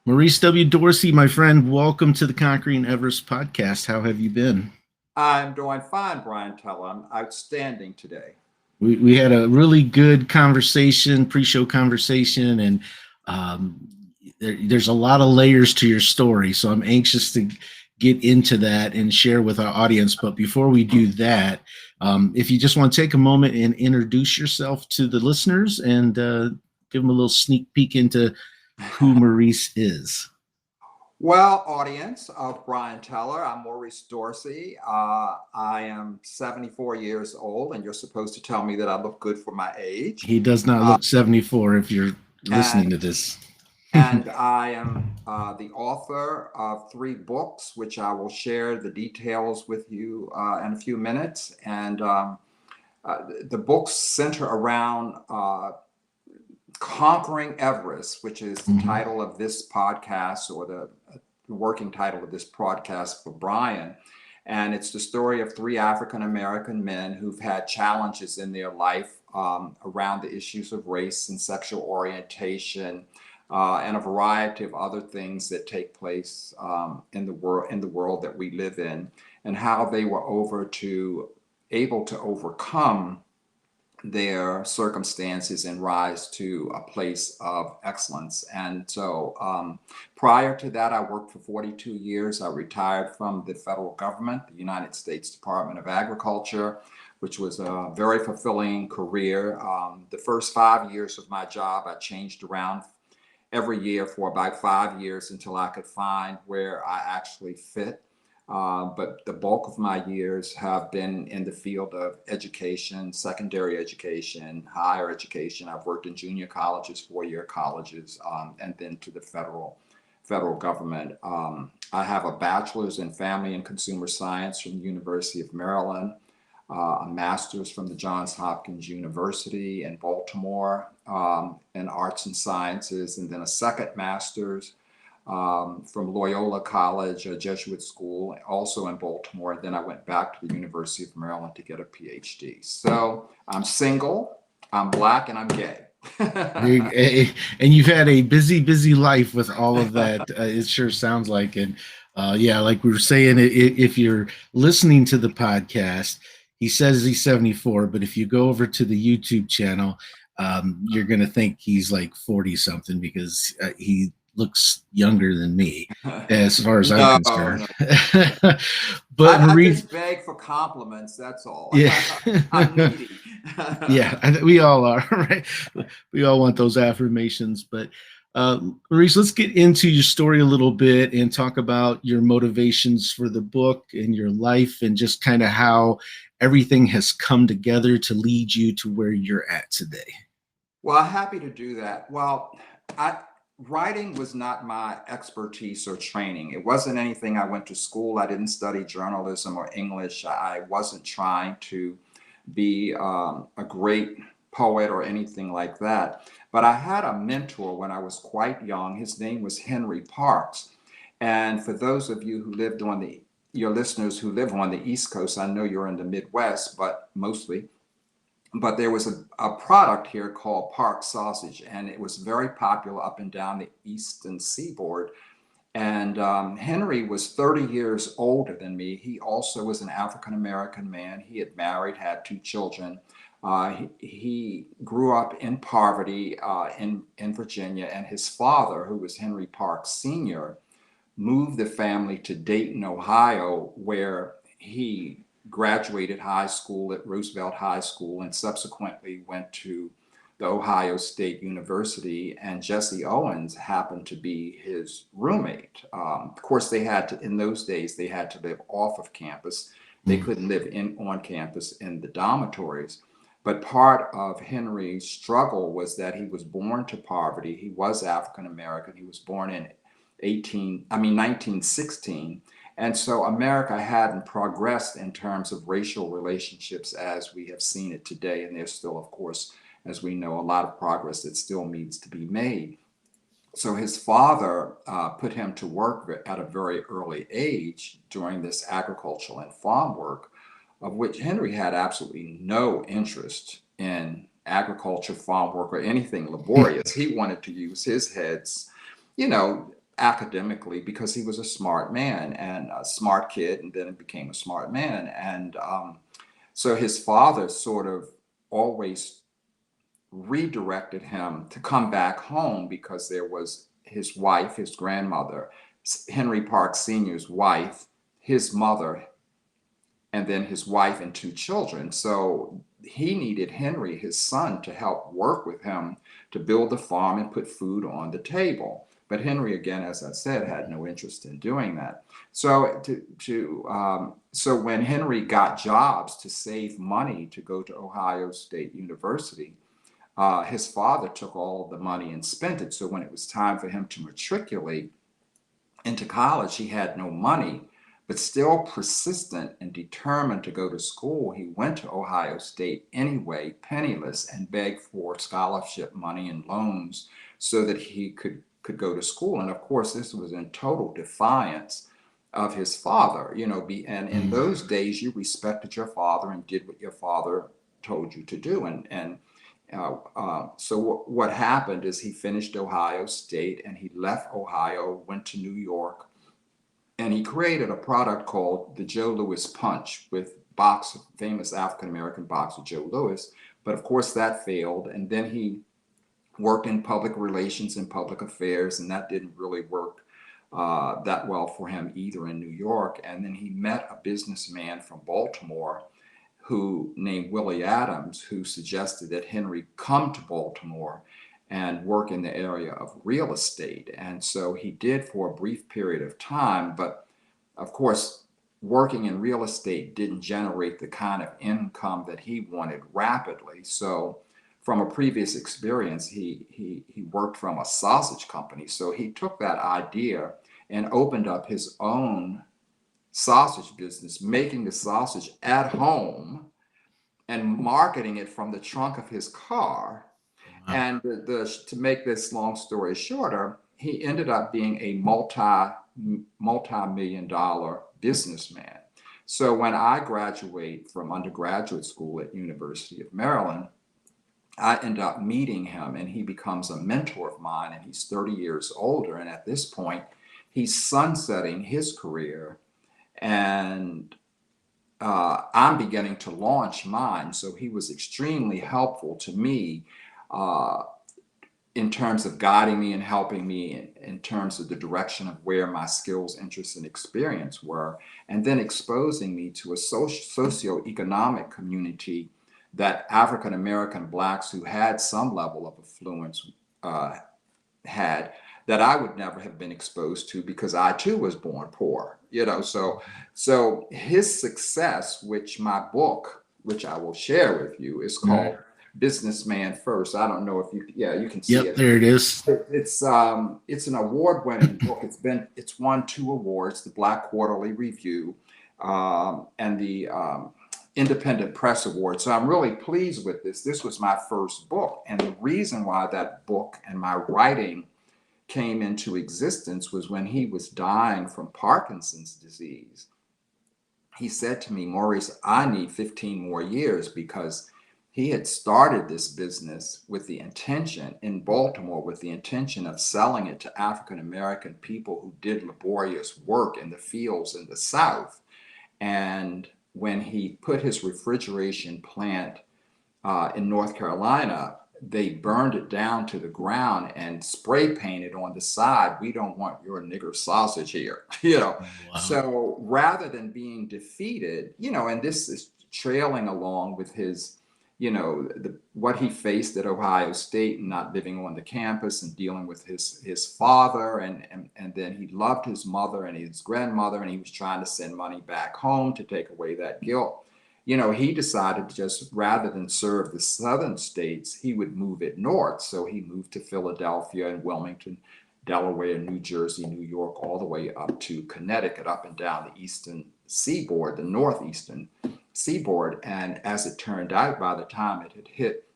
Maurice W. Dorsey, my friend, welcome to the Conquering Everest podcast. How have you been? I'm doing fine, Brian Teller. I'm outstanding today. We had a really good conversation, pre-show conversation, and um, there's a lot of layers to your story. So I'm anxious to get into that and share with our audience. But before we do that, if you just want to take a moment and introduce yourself to the listeners and give them a little sneak peek into who Maurice is. Well, audience of Brian Teller, I'm Maurice Dorsey. I am 74 years old, and you're supposed to tell me that I look good for my age. He does not Uh, look 74 if you're and listening to this. and I am the author of three books, which I will share the details with you in a few minutes. And the books center around Conquering Everest, which is the Mhm. title of this podcast or the working title of this podcast for Brian. And it's the story of three African American men who've had challenges in their life around the issues of race and sexual orientation, and a variety of other things that take place in the world that we live in, and how they were able to overcome their circumstances and rise to a place of excellence. And so prior to that, I worked for 42 years. I retired from the federal government, the United States Department of Agriculture, which was a very fulfilling career. The first 5 years of my job, I changed around every year for about 5 years until I could find where I actually fit. But the bulk of my years have been in the field of education, secondary education, higher education. I've worked in junior colleges, four-year colleges, and then to the federal government. I have a bachelor's in family and consumer science from the University of Maryland, a master's from the Johns Hopkins University in Baltimore in arts and sciences, and then a second master's from Loyola College, a Jesuit school, also in Baltimore. And then I went back to the University of Maryland to get a PhD. So I'm single, I'm Black, and I'm gay. And you've had a busy, busy life with all of that. It sure sounds like. And yeah, like we were saying, if you're listening to the podcast, he says he's 74, but if you go over to the YouTube channel, you're going to think he's like 40 something because he looks younger than me as far as I'm No, concerned. no. But I Marie, just beg for compliments. That's all. yeah. I'm needy. Yeah, we all are, right? We all want those affirmations. But Maurice, let's get into your story a little bit and talk about your motivations for the book and your life and just kind of how everything has come together to lead you to where you're at today. Well, happy to do that. Well, I, writing was not my expertise or training. It wasn't anything I went to school. I didn't study journalism or English. I wasn't trying to be a great poet or anything like that. But I had a mentor when I was quite young. His name was Henry Parks. And for those of you who lived on your listeners who live on the East Coast, I know you're in the Midwest, but mostly, but there was a product here called Park sausage, and it was very popular up and down the eastern seaboard. And Henry was 30 years older than me. He also was an African American man. He had married, had two children. He grew up in poverty in Virginia, and his father, who was Henry Parks Sr., moved the family to Dayton, Ohio, where he graduated high school at Roosevelt High School and subsequently went to the Ohio State University. And Jesse Owens happened to be his roommate. Of course, they had to, in those days, they had to live off of campus. They Mm. couldn't live on campus in the dormitories. But part of Henry's struggle was that he was born to poverty. He was African American. He was born in 1916. And so America hadn't progressed in terms of racial relationships as we have seen it today. And there's still, of course, as we know, a lot of progress that still needs to be made. So his father put him to work at a very early age during this agricultural and farm work, of which Henry had absolutely no interest in agriculture, farm work, or anything laborious. He wanted to use his heads, you know, academically because he was a smart man and a smart kid, and then became a smart man. And so his father sort of always redirected him to come back home because there was his wife, his grandmother, Henry Park Sr.'s wife, his mother, and then his wife and two children. So he needed Henry, his son, to help work with him to build the farm and put food on the table. But Henry, again, as I said, had no interest in doing that. So so when Henry got jobs to save money to go to Ohio State University, his father took all of the money and spent it. So when it was time for him to matriculate into college, he had no money, but still persistent and determined to go to school. He went to Ohio State anyway, penniless, and begged for scholarship money and loans so that he could go to school. And of course, this was in total defiance of his father. And in those days, you respected your father and did what your father told you to do. So what happened is he finished Ohio State and he left Ohio, went to New York, and he created a product called the Joe Louis Punch with famous African-American boxer Joe Louis. But of course that failed. And then he worked in public relations and public affairs, and that didn't really work that well for him either in New York. And then he met a businessman from Baltimore named Willie Adams, who suggested that Henry come to Baltimore and work in the area of real estate. And so he did for a brief period of time, but of course, working in real estate didn't generate the kind of income that he wanted rapidly. So from a previous experience, he worked from a sausage company. So he took that idea and opened up his own sausage business, making the sausage at home and marketing it from the trunk of his car. Wow. And to make this long story shorter, he ended up being a multi-million-dollar businessman. So when I graduate from undergraduate school at University of Maryland, I end up meeting him, and he becomes a mentor of mine, and he's 30 years older. And at this point, he's sunsetting his career, and I'm beginning to launch mine. So he was extremely helpful to me in terms of guiding me and helping me in terms of the direction of where my skills, interests, and experience were, and then exposing me to a socioeconomic community that African American Blacks who had some level of affluence had, that I would never have been exposed to because I too was born poor. So his success, which my book, which I will share with you, is called Businessman First. I don't know if you can see it. There it is. It's an award-winning book. It's won 2 awards, the Black Quarterly Review and the Independent Press Award. So I'm really pleased with this. This was my first book, and the reason why that book and my writing came into existence was when he was dying from Parkinson's disease. He said to me, Maurice, I need 15 more years, because he had started this business with the intention in Baltimore, with the intention of selling it to African American people who did laborious work in the fields in the South. And when he put his refrigeration plant in North Carolina, they burned it down to the ground and spray painted on the side, "We don't want your nigger sausage here." Wow. So rather than being defeated, and this is trailing along with his, what he faced at Ohio State and not living on the campus and dealing with his father, and then he loved his mother and his grandmother, and he was trying to send money back home to take away that guilt. He decided to just, rather than serve the southern states, he would move it north. So he moved to Philadelphia and Wilmington, Delaware, New Jersey, New York, all the way up to Connecticut, up and down the eastern seaboard, the northeastern seaboard. And as it turned out, by the time it had hit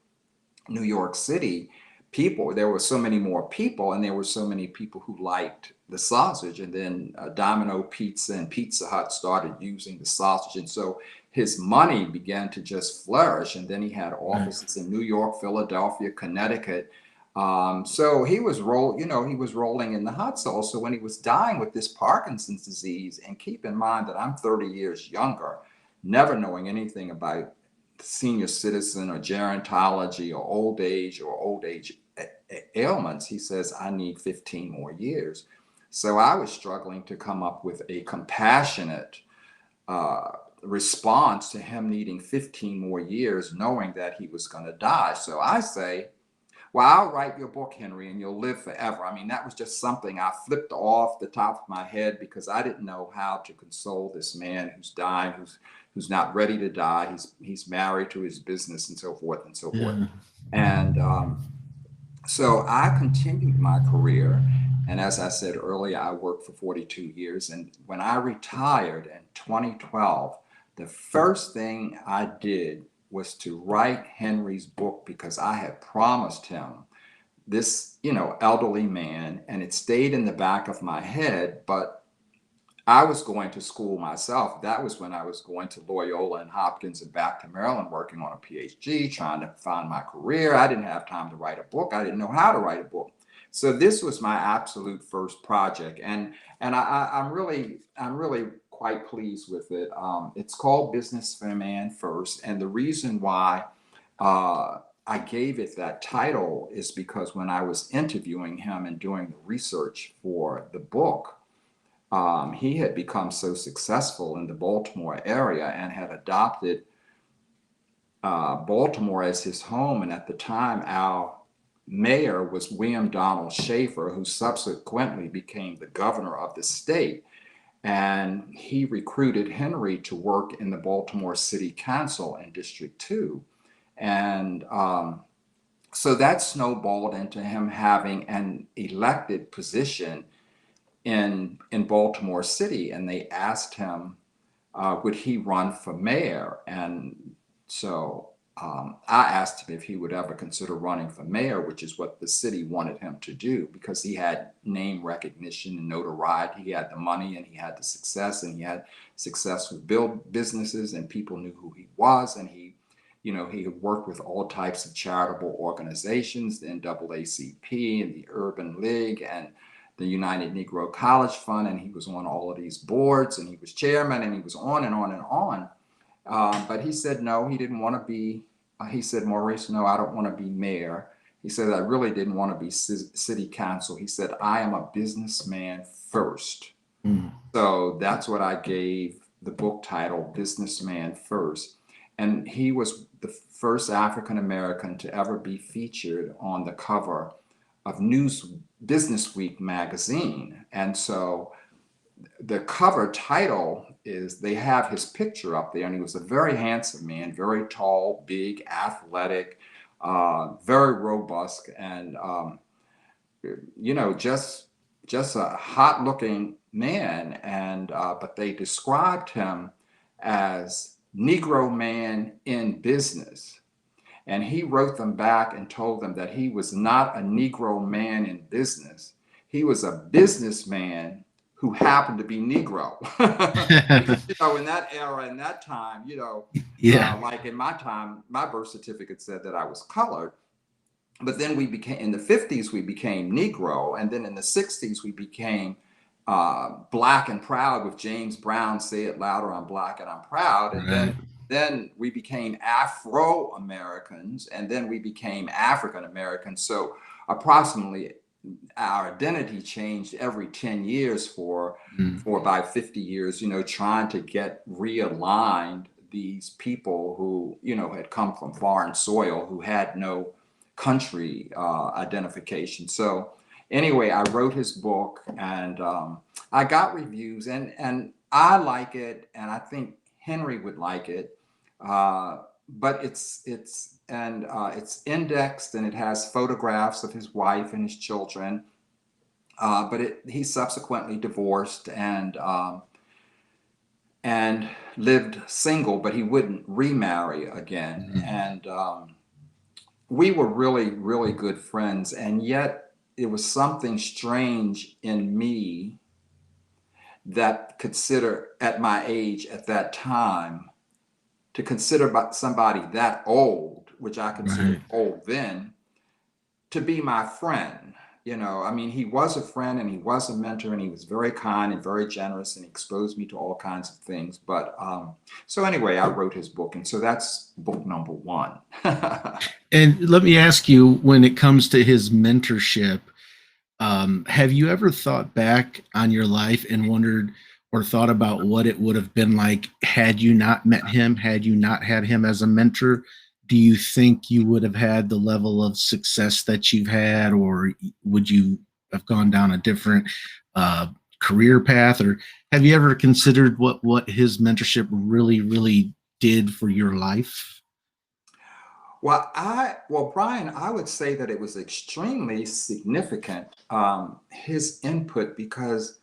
New York City, there were so many more people, and there were so many people who liked the sausage. And then Domino Pizza and Pizza Hut started using the sausage. And so his money began to just flourish. And then he had offices in New York, Philadelphia, Connecticut, So he was he was rolling in the hot sauce. So when he was dying with this Parkinson's disease, and keep in mind that I'm 30 years younger, never knowing anything about senior citizen or gerontology or old age ailments, he says, I need 15 more years. So I was struggling to come up with a compassionate uh, response to him needing 15 more years, knowing that he was going to die. So I say, well, I'll write your book, Henry, and you'll live forever. I mean, that was just something I flipped off the top of my head because I didn't know how to console this man who's dying, who's not ready to die. He's married to his business and so forth and so forth. Yeah. And so I continued my career. And as I said earlier, I worked for 42 years. And when I retired in 2012, the first thing I did was to write Henry's book because I had promised him this, elderly man, and it stayed in the back of my head, but I was going to school myself. That was when I was going to Loyola and Hopkins and back to Maryland, working on a PhD, trying to find my career. I didn't have time to write a book. I didn't know how to write a book. So this was my absolute first project, and I'm really quite pleased with it. It's called Business for a Man First, and the reason why I gave it that title is because when I was interviewing him and doing the research for the book, he had become so successful in the Baltimore area and had adopted Baltimore as his home. And at the time, our mayor was William Donald Schaefer, who subsequently became the governor of the state. And he recruited Henry to work in the Baltimore City Council in District 2. And so that snowballed into him having an elected position in Baltimore City, and they asked him, would he run for mayor? And so I asked him if he would ever consider running for mayor, which is what the city wanted him to do because he had name recognition and notoriety. He had the money and he had the success and he had successful businesses and people knew who he was. And he had worked with all types of charitable organizations, the NAACP and the Urban League and the United Negro College Fund, and he was on all of these boards, and he was chairman, and he was on and on and on. But he said no, he didn't want to be. He said, Maurice, no, I don't want to be mayor. He said, I really didn't want to be city council. He said, I am a businessman first. Mm. So that's what I gave the book title, Businessman First. And he was the first African American to ever be featured on the cover of Business Week magazine. And so the cover title is, they have his picture up there, and he was a very handsome man, very tall, big, athletic, very robust, and just a hot looking man. And but they described him as Negro man in business. And he wrote them back and told them that he was not a Negro man in business. He was a businessman who happened to be Negro. Because, in that era, in that time, Yeah. like in my time, my birth certificate said that I was colored. But then in the 50s, we became Negro. And then in the 60s, we became Black and Proud with James Brown, Say It Louder, I'm Black and I'm Proud. And then we became Afro-Americans, and then we became African-Americans. So approximately our identity changed every 10 years for about 50 years, trying to get realigned these people who, had come from foreign soil, who had no country identification. So anyway, I wrote his book, and I got reviews, and I like it, and I think Henry would like it. But it's indexed, and it has photographs of his wife and his children. But he subsequently divorced and lived single, but he wouldn't remarry again. Mm-hmm. And we were really, really good friends, and yet it was something strange in me that consider at my age at that time to consider about somebody that old, which I considered old then, to be my friend. You know, I mean, he was a friend and he was a mentor, and he was very kind and very generous, and he exposed me to all kinds of things. But so anyway, I wrote his book, and so that's book number one. And let me ask you, when it comes to his mentorship, have you ever thought back on your life and wondered or thought about what it would have been like had you not met him, had you not had him as a mentor? Do you think you would have had the level of success that you've had, or would you have gone down a different uh, career path? Or have you ever considered what his mentorship really did for your life? Well, Brian, I would say that it was extremely significant, his input, because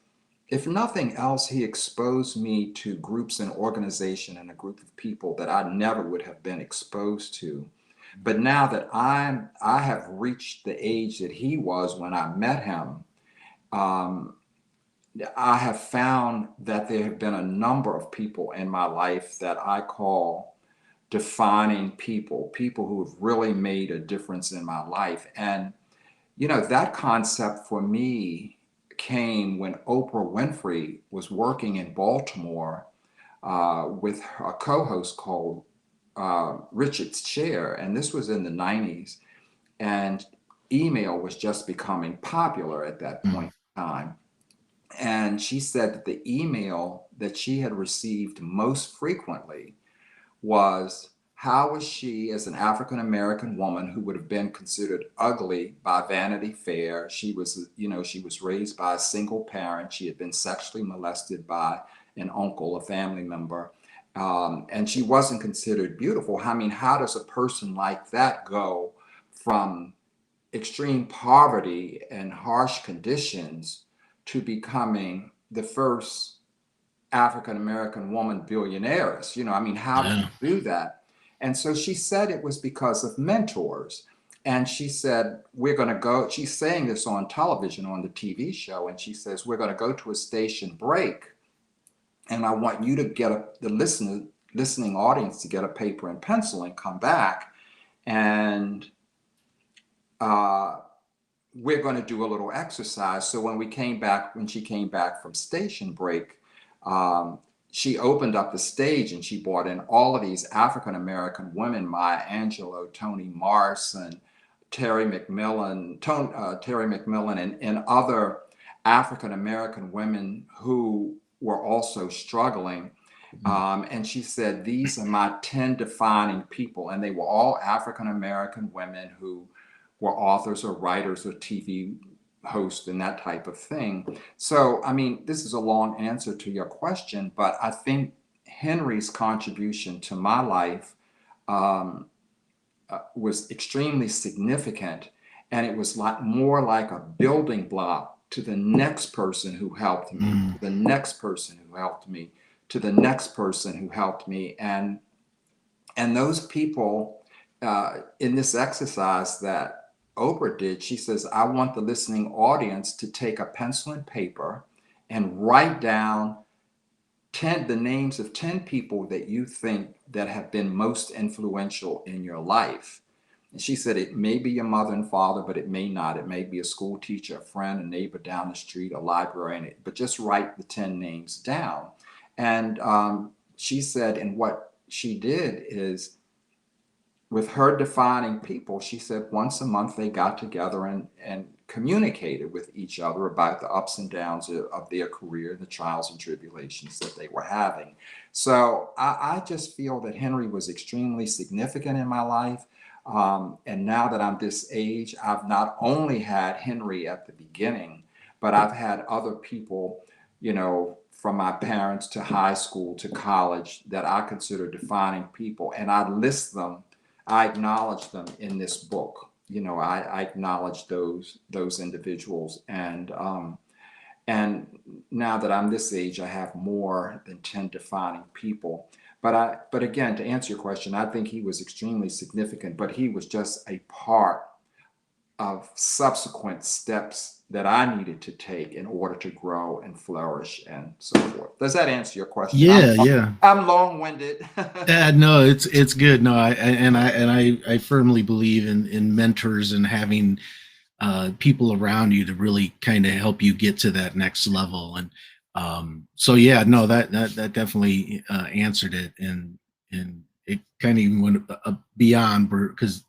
if nothing else, he exposed me to groups and organization and a group of people that I never would have been exposed to. But now that I have reached the age that he was when I met him, um, I have found that there have been a number of people in my life that I call defining people, people who have really made a difference in my life. And, you know, that concept for me came when Oprah Winfrey was working in Baltimore with a co host called Richard's Chair. And this was in the 90s. And email was just becoming popular at that Mm. point in time. And she said that the email that she had received most frequently was, how was she, as an African American woman who would have been considered ugly by Vanity Fair? She was, you know, she was raised by a single parent. She had been sexually molested by an uncle, a family member, and she wasn't considered beautiful. I mean, how does a person like that go from extreme poverty and harsh conditions to becoming the first African American woman billionaires? You know, I mean, how did Yeah. you do that? And so she said it was because of mentors. And she said, we're going to go, she's saying this on television on the TV show. And she says, we're going to go to a station break. And I want you to get the listening audience to get a paper and pencil and come back. And uh, we're going to do a little exercise. So when she came back from station break, um, she opened up the stage and she brought in all of these African American women, Maya Angelou, Toni Morrison, Terry McMillan, and other African American women who were also struggling. And she said, these are my 10 defining people. And they were all African American women who were authors or writers or TV hosts and that type of thing. So, I mean, this is a long answer to your question, but I think Henry's contribution to my life um, was extremely significant. And it was more like a building block to the next person who helped me, Mm. to the next person who helped me, to the next person who helped me. And those people in this exercise that Oprah did, she says, I want the listening audience to take a pencil and paper and write down the names of 10 people that you think that have been most influential in your life. And she said, it may be your mother and father, but it may not. It may be a school teacher, a friend, a neighbor down the street, a librarian, but just write the 10 names down. And she said, and what she did is, with her defining people, she said once a month they got together and communicated with each other about the ups and downs of their career, the trials and tribulations that they were having. So I just feel that Henry was extremely significant in my life. And now that I'm this age, I've not only had Henry at the beginning, but I've had other people, you know, from my parents to high school to college that I consider defining people. And I list them, I acknowledge them in this book. You know, I acknowledge those individuals, and now that I'm this age, I have more than 10 defining people. But again, to answer your question, I think he was extremely significant, but he was just a part of subsequent steps that I needed to take in order to grow and flourish and so forth. Does that answer your question? Yeah, yeah. I'm long-winded. No, it's good. No, I firmly believe in mentors and having people around you to really kind of help you get to that next level. And so yeah, no, that definitely answered it, and it kind of even went beyond, because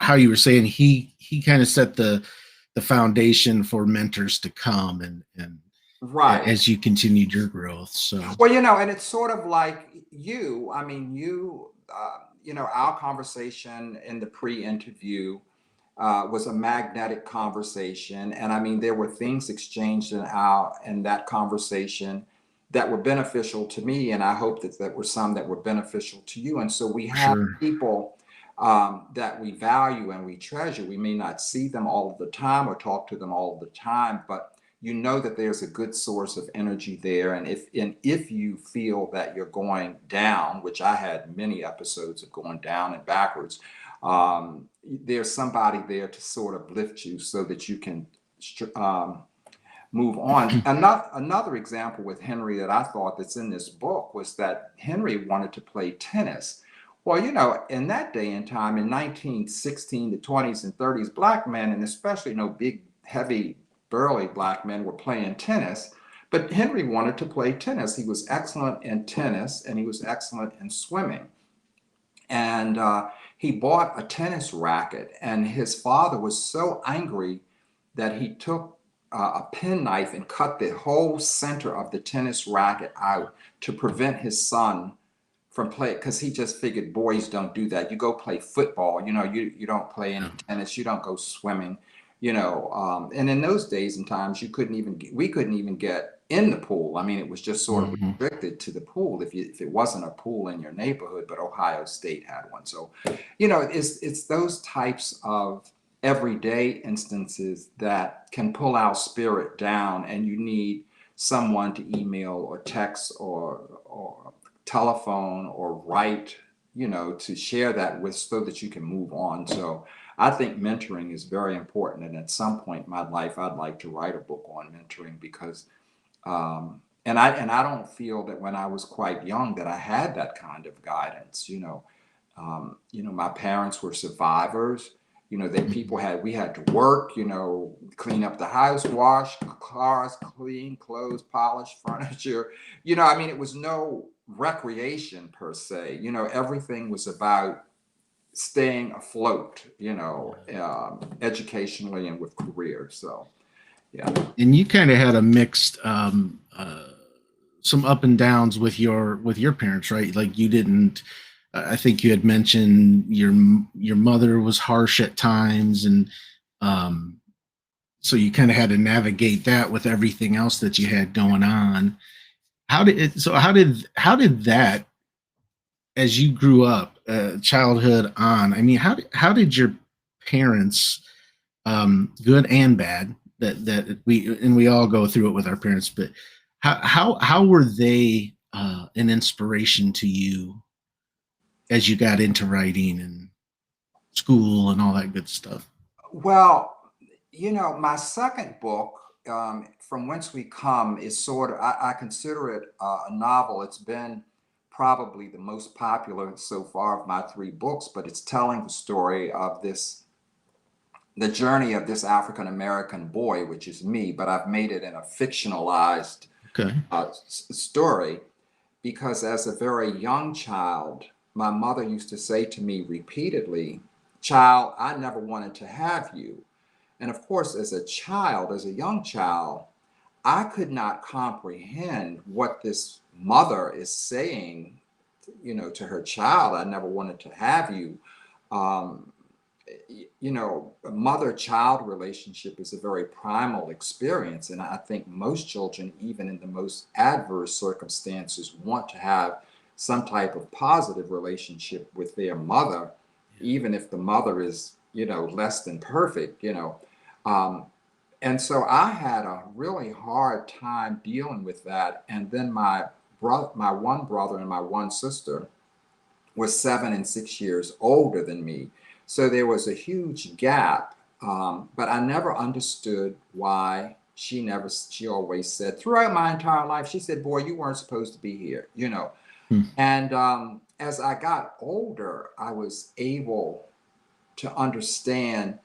how you were saying, he kind of set the foundation for mentors to come, and Right. as you continued your growth. So Well, and it's sort of like you. I mean, our conversation in the pre-interview was a magnetic conversation, and I mean, there were things exchanged in that conversation that were beneficial to me, and I hope that there were some that were beneficial to you. And so we for have sure. people that we value and we treasure. We may not see them all of the time or talk to them all of the time, but you know that there's a good source of energy there. And if you feel that you're going down, which I had many episodes of going down and backwards, there's somebody there to sort of lift you so that you can move on. Another example with Henry that I thought that's in this book was that Henry wanted to play tennis. Well, in that day and time, in 1916, the 20s and 30s, black men, and especially big, heavy, burly black men, were playing tennis. But Henry wanted to play tennis. He was excellent in tennis and he was excellent in swimming. And he bought a tennis racket, and his father was so angry that he took a penknife and cut the whole center of the tennis racket out to prevent his son from playing, because he just figured boys don't do that. You go play football, you don't play any tennis, you don't go swimming, and in those days and times we couldn't even get in the pool. I mean, it was just sort of Hmm. restricted to the pool if it wasn't a pool in your neighborhood, but Ohio State had one. So, it's those types of everyday instances that can pull our spirit down, and you need someone to email or text or telephone or write, to share that with, so that you can move on. So I think mentoring is very important. And at some point in my life, I'd like to write a book on mentoring, because and I don't feel that when I was quite young that I had that kind of guidance. My parents were survivors. We had to work, clean up the house, wash cars, clean clothes, polish furniture. I mean, it was no recreation per se. Everything was about staying afloat, educationally and with career. So, yeah. And you kind of had a mixed some up and downs with your parents, right? Like you didn't I think you had mentioned your mother was harsh at times, and um so you kind of had to navigate that with everything else that you had going on. How did that, as you grew up, childhood on, I mean, how did your parents, good and bad, that we all go through it with our parents, but how were they an inspiration to you as you got into writing and school and all that good stuff? Well, my second book, From Whence We Come, is I consider it a novel. It's been probably the most popular so far of my three books, but it's telling the story of the journey of this African American boy, which is me, but I've made it in a fictionalized Okay. story, because as a very young child, my mother used to say to me repeatedly, "Child, I never wanted to have you." And of course, as a young child, I could not comprehend what this mother is saying, to her child. "I never wanted to have you." Um, a mother-child relationship is a very primal experience, and I think most children, even in the most adverse circumstances, want to have some type of positive relationship with their mother, even if the mother is, less than perfect. Um, and so I had a really hard time dealing with that. And then my one brother and my one sister were 7 and 6 years older than me. So there was a huge gap. But I never understood why she always said, throughout my entire life, she said, "Boy, you weren't supposed to be here." Hmm. And as I got older, I was able to understand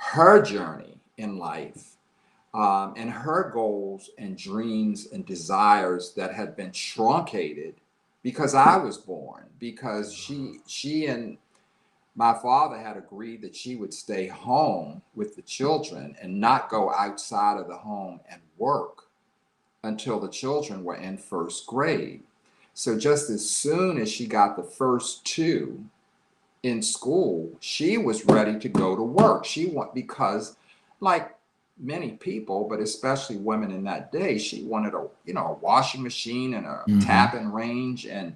her journey in life, and her goals and dreams and desires that had been truncated because I was born, because she and my father had agreed that she would stay home with the children and not go outside of the home and work until the children were in first grade. So just as soon as she got the first two in school, she was ready to go to work. She want because, like many people, but especially women in that day, she wanted a washing machine and a Hmm. tap and range, and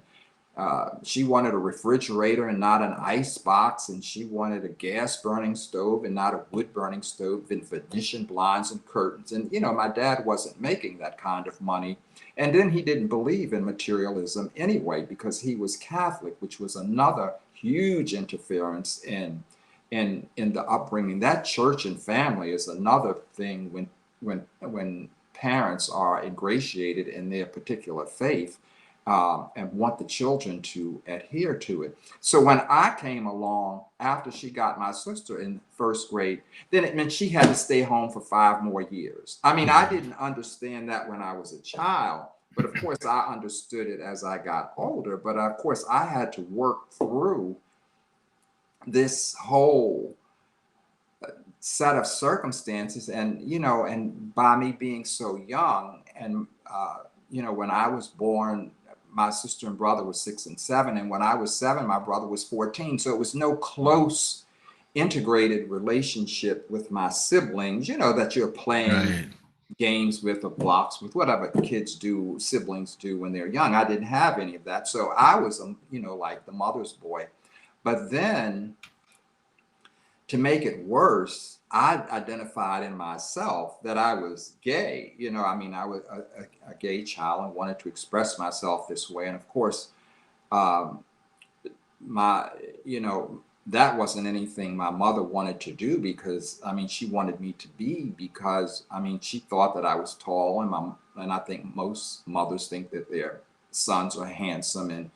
she wanted a refrigerator and not an ice box, and she wanted a gas burning stove and not a wood burning stove, and Venetian blinds and curtains. And my dad wasn't making that kind of money, and then he didn't believe in materialism anyway because he was Catholic, which was another huge interference in the upbringing. That church and family is another thing when parents are ingratiated in their particular faith, and want the children to adhere to it. So when I came along after she got my sister in first grade, then it meant she had to stay home for 5 more years. I mean, I didn't understand that when I was a child, but of course I understood it as I got older. But of course I had to work through this whole set of circumstances, and by me being so young, and when I was born, my sister and brother were 6 and 7, and when I was 7, my brother was 14. So it was no close integrated relationship with my siblings, that you're playing Right. games with or blocks with, whatever siblings do when they're young. I didn't have any of that, so I was like the mother's boy. But then, to make it worse, I identified in myself that I was gay. I mean, I was a gay child and wanted to express myself this way. And of course, um, my, that wasn't anything my mother wanted to do, because, I mean, she wanted me to be, because, I mean, she thought that I was tall, and I think most mothers think that their sons are handsome and,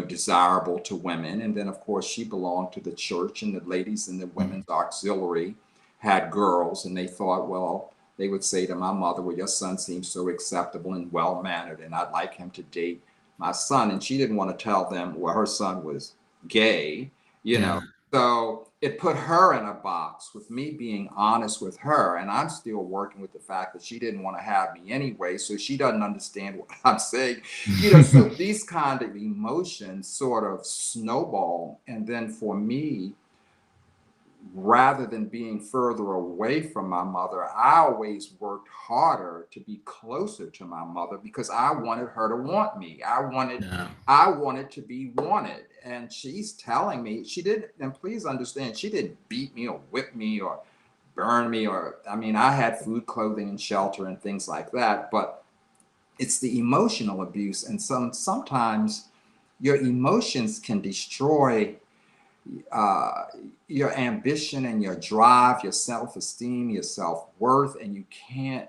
desirable to women. And then, of course, she belonged to the church, and the ladies in the Mhm. women's auxiliary had girls, and they thought, well, they would say to my mother, well, your son seems so acceptable and well mannered, and I'd like him to date my son. And she didn't want to tell them, well, her son was gay, you know. Yeah. So it put her in a box with me being honest with her. And I'm still working with the fact that she didn't want to have me anyway. So she doesn't understand what I'm saying. So these kind of emotions sort of snowball. And then for me, rather than being further away from my mother, I always worked harder to be closer to my mother because I wanted her to want me. Yeah. I wanted to be wanted. And she's telling me she didn't, and please understand, she didn't beat me or whip me or burn me, or, I mean, I had food, clothing, and shelter and things like that. But it's the emotional abuse. And sometimes your emotions can destroy uh, your ambition and your drive, your self-esteem, your self-worth, and you can't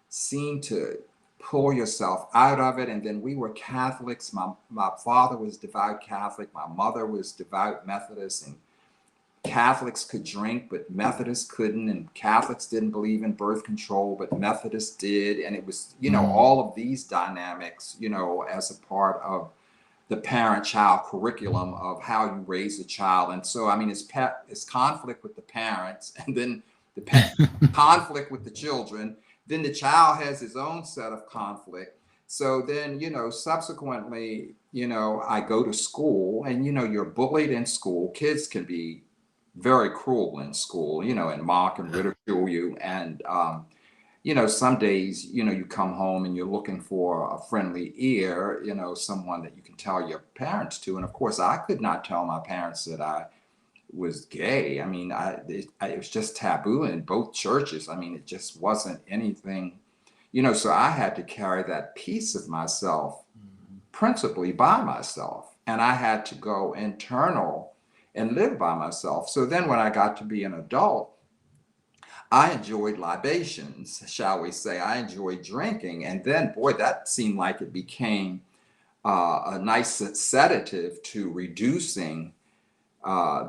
seem to pull yourself out of it. And then we were Catholics. My father was devout Catholic. My mother was devout Methodist, and Catholics could drink, but Methodists couldn't. And Catholics didn't believe in birth control, but Methodists did. And it was, Mm. all of these dynamics, as a part of the parent-child curriculum of how you raise a child. And so, I mean, it's conflict with the parents, and then conflict with the children. Then the child has his own set of conflict. So then, subsequently, I go to school, and, you're bullied in school. Kids can be very cruel in school, and mock and Yeah. ridicule you. And, some days, you come home and you're looking for a friendly ear, someone that you can tell your parents to. And of course, I could not tell my parents that I was gay. I mean, it was just taboo in both churches. I mean, it just wasn't anything, so I had to carry that piece of myself Mhm. principally by myself. And I had to go internal and live by myself. So then when I got to be an adult, I enjoyed libations, shall we say. I enjoyed drinking. And then, boy, that seemed like it became a nice sedative to reducing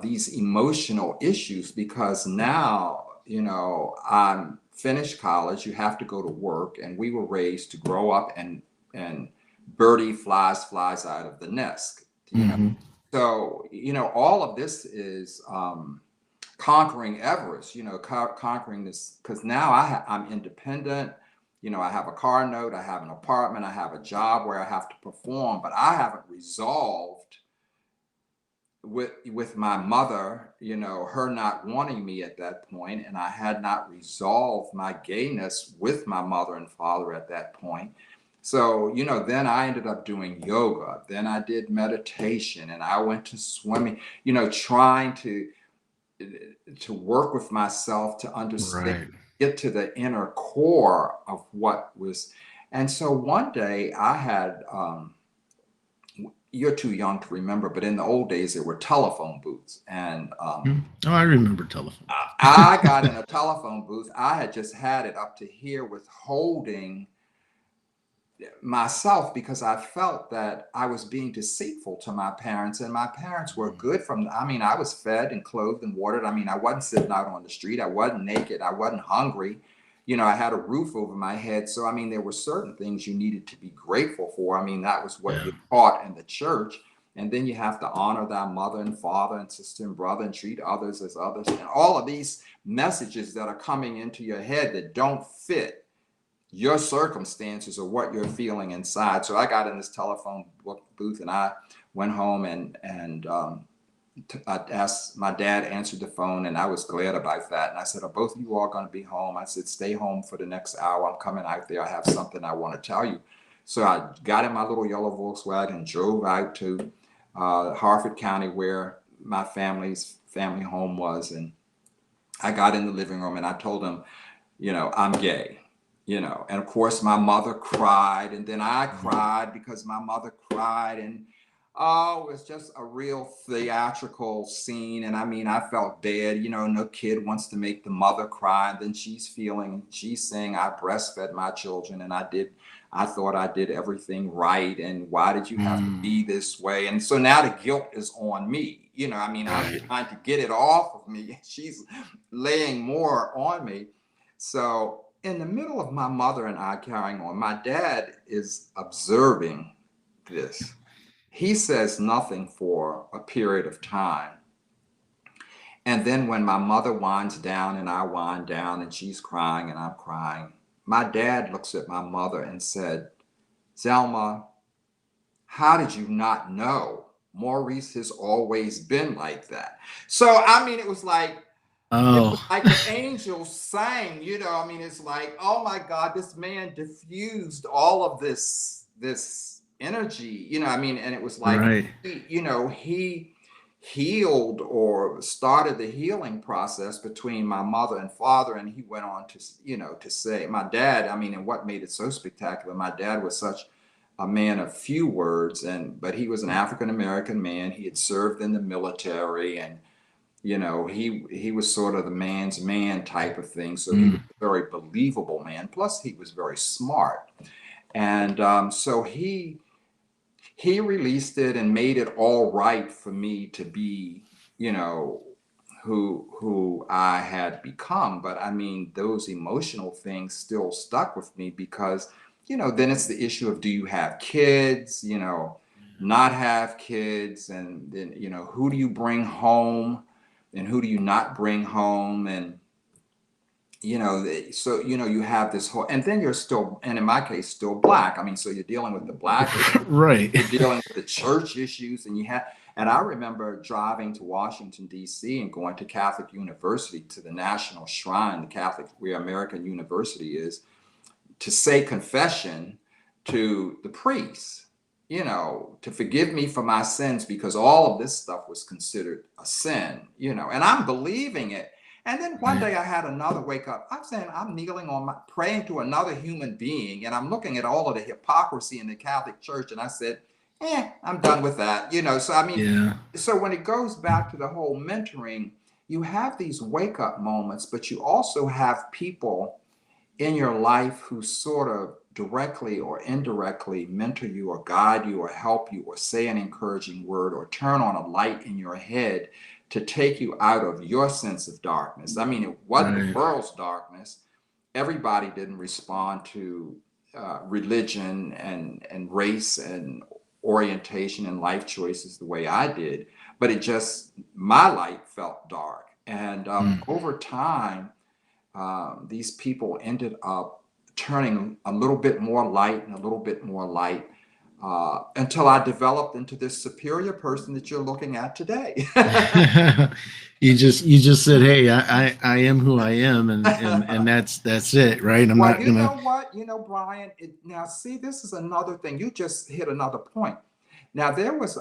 these emotional issues, because now, I'm finished college, you have to go to work, and we were raised to grow up and birdie flies out of the nest, Hmm. So, all of this is conquering Everest, conquering this, because now I'm independent. I have a car note, I have an apartment, I have a job where I have to perform, but I haven't resolved with my mother, her not wanting me at that point, and I had not resolved my gayness with my mother and father at that point. So, then I ended up doing yoga, then I did meditation, and I went to swimming, trying to work with myself to understand, Right. get to the inner core of what was. And so one day I had, you're too young to remember, but in the old days there were telephone booths, and Mhm. Oh, I remember telephone I booths. got in a telephone booth. I had just had it up to here with holding myself, because I felt that I was being deceitful to my parents, and my parents were good from, I mean, I was fed and clothed and watered. I mean, I wasn't sitting out on the street. I wasn't naked. I wasn't hungry. I had a roof over my head. So, I mean, there were certain things you needed to be grateful for. I mean, that was what Yeah. you taught in the church. And then you have to honor thy mother and father and sister and brother and treat others as others. And all of these messages that are coming into your head that don't fit your circumstances or what you're feeling inside. So I got in this telephone booth, and I went home, and I asked, my dad answered the phone, and I was glad about that. And I said, "Are both of you all going to be home?" I said, "Stay home for the next hour. I'm coming out there. I have something I want to tell you." So I got in my little yellow Volkswagen, drove out to Harford County, where my family's family home was. And I got in the living room and I told them, I'm gay, and of course my mother cried, and then I cried because my mother cried. And oh, it was just a real theatrical scene. And I mean, I felt bad, no kid wants to make the mother cry. And then she's saying, I breastfed my children, and I thought I did everything right. And why did you have to Mm. be this way? And so now the guilt is on me. I mean, I'm Right. trying to get it off of me. She's laying more on me. So, in the middle of my mother and I carrying on, my dad is observing this. He says nothing for a period of time. And then, when my mother winds down and I wind down and she's crying and I'm crying, my dad looks at my mother and said, "Zelma, how did you not know? Maurice has always been like that." So, I mean, it was Oh, like the angels sang, I mean, it's like, oh my God, this man diffused all of this energy, I mean, and it was like right. he healed or started the healing process between my mother and father. And he went on to, to say, my dad, I mean, and what made it so spectacular, my dad was such a man of few words, but he was an African American man. He had served in the military, and he was sort of the man's man type of thing. So he was Mm. a very believable man. Plus, he was very smart, and so he released it and made it all right for me to be, who I had become. But I mean, those emotional things still stuck with me, because then it's the issue of, do you have kids? Not have kids, and then who do you bring home and who do you not bring home? And so you have this whole, and then you're still, and in my case, still black. I mean, so you're dealing with the black issue, Right. you're dealing with the church issues, and I remember driving to Washington, D.C., and going to Catholic University, to the National Shrine, the Catholic, where American University is, to say confession to the priest, to forgive me for my sins, because all of this stuff was considered a sin, and I'm believing it. And then one Right. day I had another wake up. I'm saying, I'm kneeling praying to another human being, and I'm looking at all of the hypocrisy in the Catholic Church, and I said, I'm done with that, So I mean, Yeah. so when it goes back to the whole mentoring, you have these wake up moments, but you also have people in your life who sort of directly or indirectly mentor you or guide you or help you or say an encouraging word or turn on a light in your head to take you out of your sense of darkness. I mean, it wasn't the Right. world's darkness. Everybody didn't respond to religion and race and orientation and life choices the way I did, but it just, my light felt dark. And Mm. over time, these people ended up turning a little bit more light and a little bit more light until I developed into this superior person that you're looking at today. You just said, "Hey, I am who I am," and that's it, right? I'm Well, not you gonna. know what? You know, Brian, now see, this is another thing. You just hit another point. Now, there was,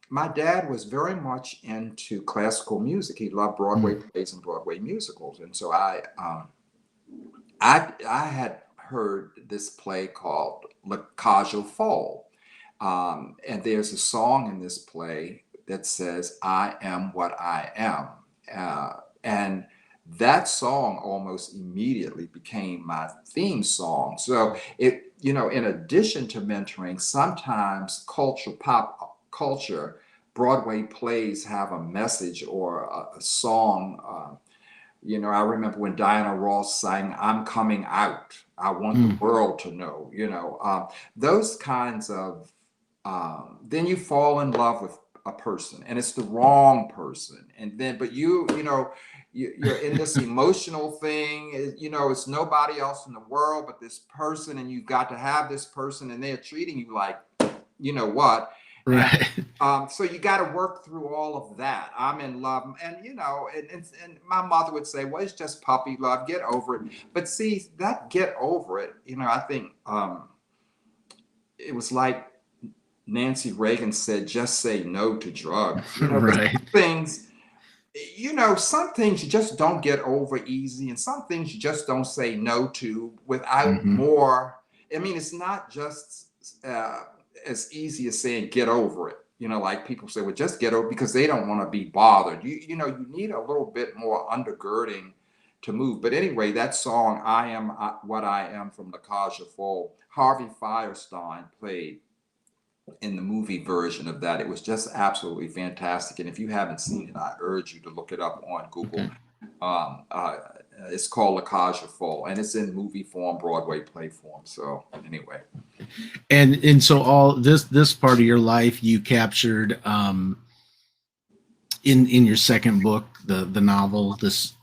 my dad was very much into classical music. He loved Broadway Mm. plays and Broadway musicals. And so I had heard this play called La Cage aux Folles. And there's a song in this play that says, I am what I am. And that song almost immediately became my theme song. So it, you know, in addition to mentoring, sometimes pop culture, Broadway plays have a message or a song. You know, I remember when Diana Ross sang, I'm coming out. I want the Mm. world to know, you know, those kinds of, then you fall in love with a person and it's the wrong person. And then, but you know, you're in this emotional thing, you know, it's nobody else in the world but this person. And you've got to have this person and they're treating you like, you know what? And Right. so you got to work through all of that. I'm in love, and you know, and my mother would say, "Well, it's just puppy love. Get over it." But see, that get over it, you know, I think it was like Nancy Reagan said, "Just say no to drugs." You know, because Right. things, you know, some things you just don't get over easy, and some things you just don't say no to without Hmm. more. I mean, it's not just as easy as saying get over it. You know, like people say, well, just get over because they don't want to be bothered. You know, you need a little bit more undergirding to move. But anyway, that song, I Am What I Am from La Cage aux Folles, Harvey Firestein played in the movie version of that. It was just absolutely fantastic. And if you haven't seen it, I urge you to look it up on Google. Okay. Um, uh, it's called La Cage aux Folles, and it's in movie form, Broadway play form. So anyway, And so all this part of your life you captured in your second book, the novel. This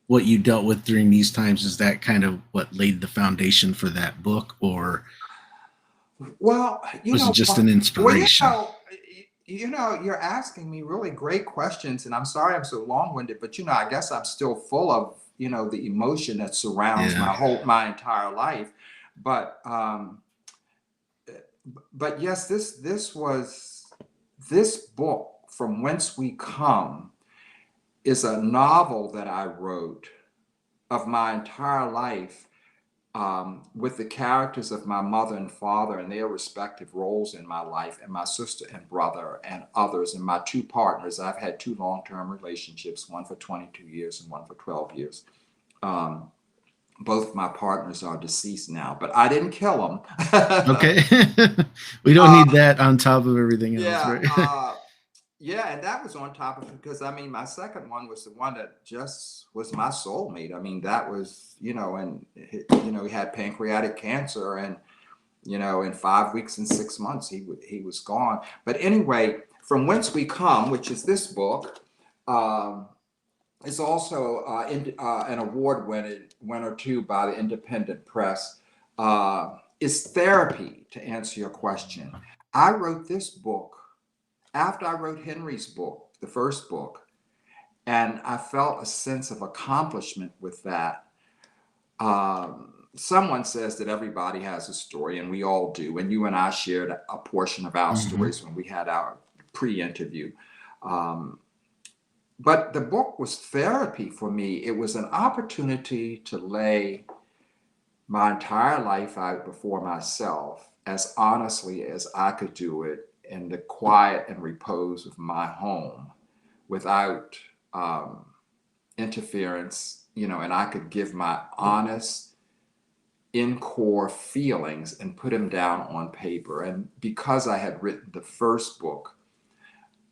what you dealt with during these times? Is that kind of what laid the foundation for that book, or well, you was it know, just an well, inspiration? you know, you're asking me really great questions, and I'm sorry I'm so long-winded, but you know, I guess I'm still full of, you know, the emotion that surrounds Yeah. my entire life. But yes, this book, From Whence We Come, is a novel that I wrote of my entire life, with the characters of my mother and father and their respective roles in my life, and my sister and brother and others, and my two partners. I've had two long-term relationships, one for 22 years and one for 12 years. Um, both my partners are deceased now, but I didn't kill them. Okay. We don't uh, need that on top of everything else, yeah, right? yeah, and that was on top of it because I mean, my second one was the one that just was my soulmate. I mean, that was, you know, and you know, he had pancreatic cancer, and you know, in 5 weeks and 6 months, he was gone. But anyway, From Whence We Come, which is this book, um, is also an award winner too by the Independent Press. Is therapy, to answer your question. I wrote this book after I wrote Henry's book, the first book, and I felt a sense of accomplishment with that. Someone says that everybody has a story, and we all do. And you and I shared a portion of our Hmm. stories when we had our pre-interview. Um, but the book was therapy for me. It was an opportunity to lay my entire life out before myself as honestly as I could do it in the quiet and repose of my home without interference and I could give my honest, in core feelings and put them down on paper. And because I had written the first book,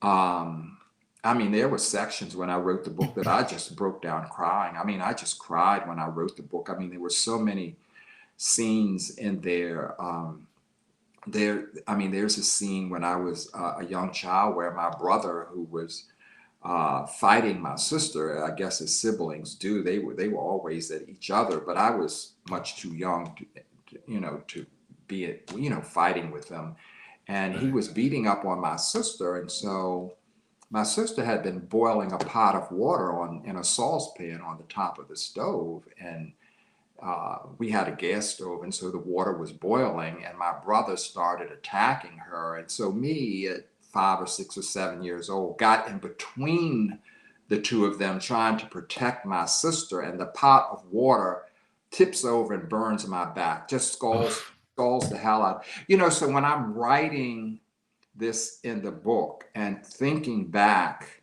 I mean, there were sections when I wrote the book that I just broke down crying. I mean, I just cried when I wrote the book. I mean, there were so many scenes in there. There's a scene when I was a young child where my brother, who was fighting my sister, I guess as siblings do, they were always at each other, but I was much too young to be fighting with them, and he was beating up on my sister, and so my sister had been boiling a pot of water in a saucepan on the top of the stove, and we had a gas stove, and so the water was boiling, and my brother started attacking her. And so me, at 5 or 6 or 7 years old, got in between the two of them, trying to protect my sister, and the pot of water tips over and burns my back, just scalds the hell out. So when I'm writing this in the book and thinking back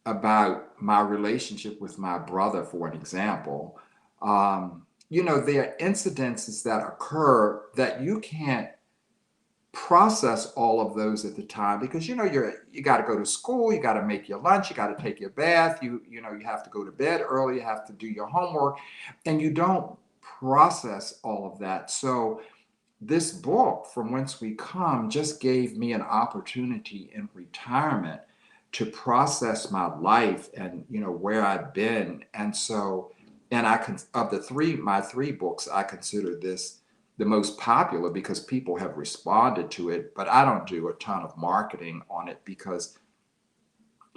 about my relationship with my brother, for an example, there are incidences that occur that you can't process all of those at the time, because you got to go to school, you got to make your lunch, you got to take your bath, you have to go to bed early, you have to do your homework, and you don't process all of that. So this book, From Whence We Come, just gave me an opportunity in retirement to process my life and where I've been. And so, and of my three books, I consider this the most popular because people have responded to it. But I don't do a ton of marketing on it because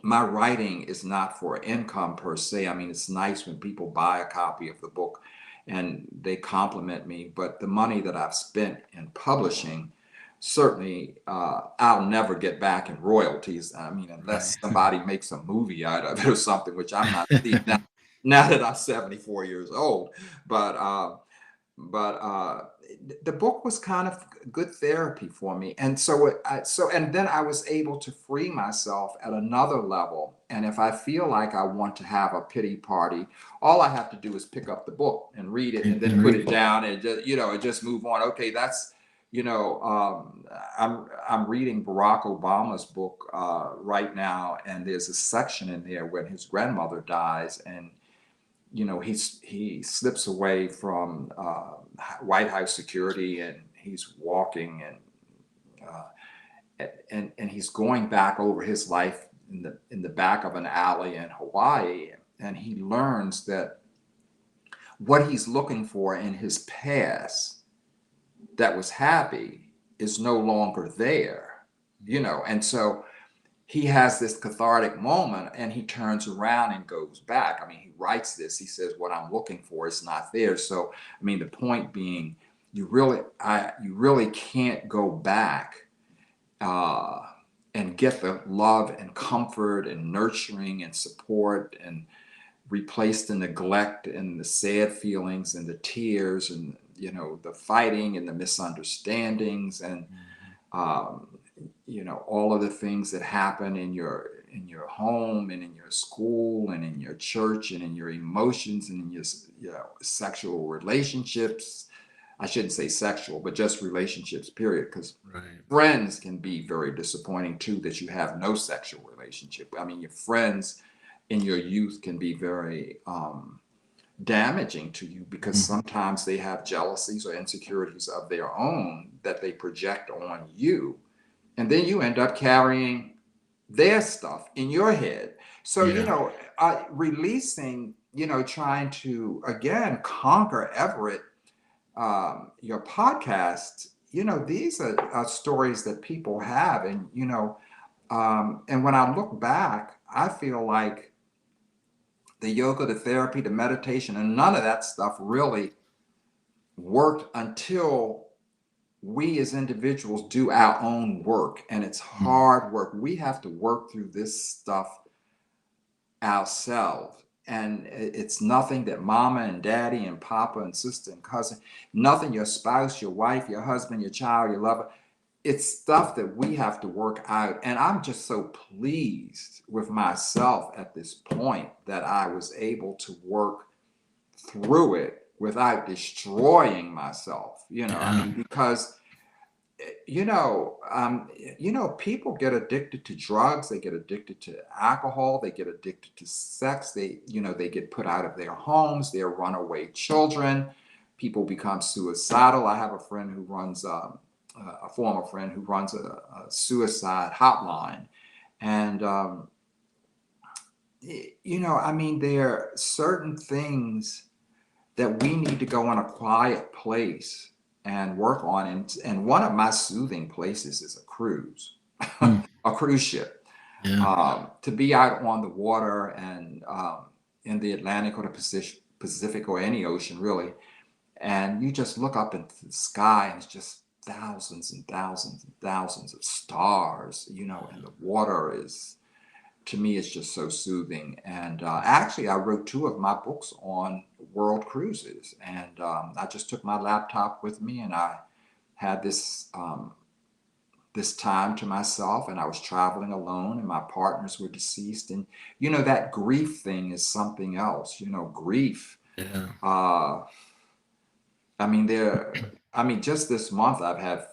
my writing is not for income per se. I mean, it's nice when people buy a copy of the book and they compliment me, but the money that I've spent in publishing, certainly I'll never get back in royalties. I mean, unless somebody makes a movie out of it or something, which I'm not seeing now that I'm 74 years old. But the book was kind of good therapy for me, and and then I was able to free myself at another level. And if I feel like I want to have a pity party, all I have to do is pick up the book and read it, and then put it down, and just move on. Okay, that's I'm reading Barack Obama's book right now, and there's a section in there when his grandmother dies, and he slips away from White House security, and he's walking, and he's going back over his life in the back of an alley in Hawaii, and he learns that what he's looking for in his past that was happy is no longer there, and so he has this cathartic moment, and he turns around and goes back. I mean, he writes this. He says, "What I'm looking for is not there." So, I mean, the point being, you really can't go back and get the love and comfort and nurturing and support and replace the neglect and the sad feelings and the tears and the fighting and the misunderstandings and all of the things that happen in your home and in your school and in your church and in your emotions and in your sexual relationships. I shouldn't say sexual, but just relationships, period. Because friends can be very disappointing too, that you have no sexual relationship. I mean, your friends in your youth can be very damaging to you because sometimes they have jealousies or insecurities of their own that they project on you. And then you end up carrying their stuff in your head. So, releasing, trying to, again, conquer Everett, your podcast, these are stories that people have. And, and when I look back, I feel like the yoga, the therapy, the meditation, and none of that stuff really worked until we as individuals do our own work. And it's hard work. We have to work through this stuff ourselves. And it's nothing that mama and daddy and papa and sister and cousin, nothing your spouse, your wife, your husband, your child, your lover, it's stuff that we have to work out. And I'm just so pleased with myself at this point that I was able to work through it without destroying myself. I Yeah. mean, because people get addicted to drugs, they get addicted to alcohol, they get addicted to sex, they get put out of their homes, they're runaway children, people become suicidal. I have a friend who runs, a former friend who runs a suicide hotline. And, I mean, there are certain things that we need to go in a quiet place and work on. And one of my soothing places is a cruise, Mm. a cruise ship. Yeah. To be out on the water and in the Atlantic or the Pacific or any ocean, really. And you just look up into the sky and it's just thousands and thousands and thousands of stars, and the water is, to me, it's just so soothing. And actually, I wrote two of my books on world cruises, and I just took my laptop with me, and I had this time to myself, and I was traveling alone, and my partners were deceased, and that grief thing is something else. Grief. Yeah. Uh, I mean, just this month, I've had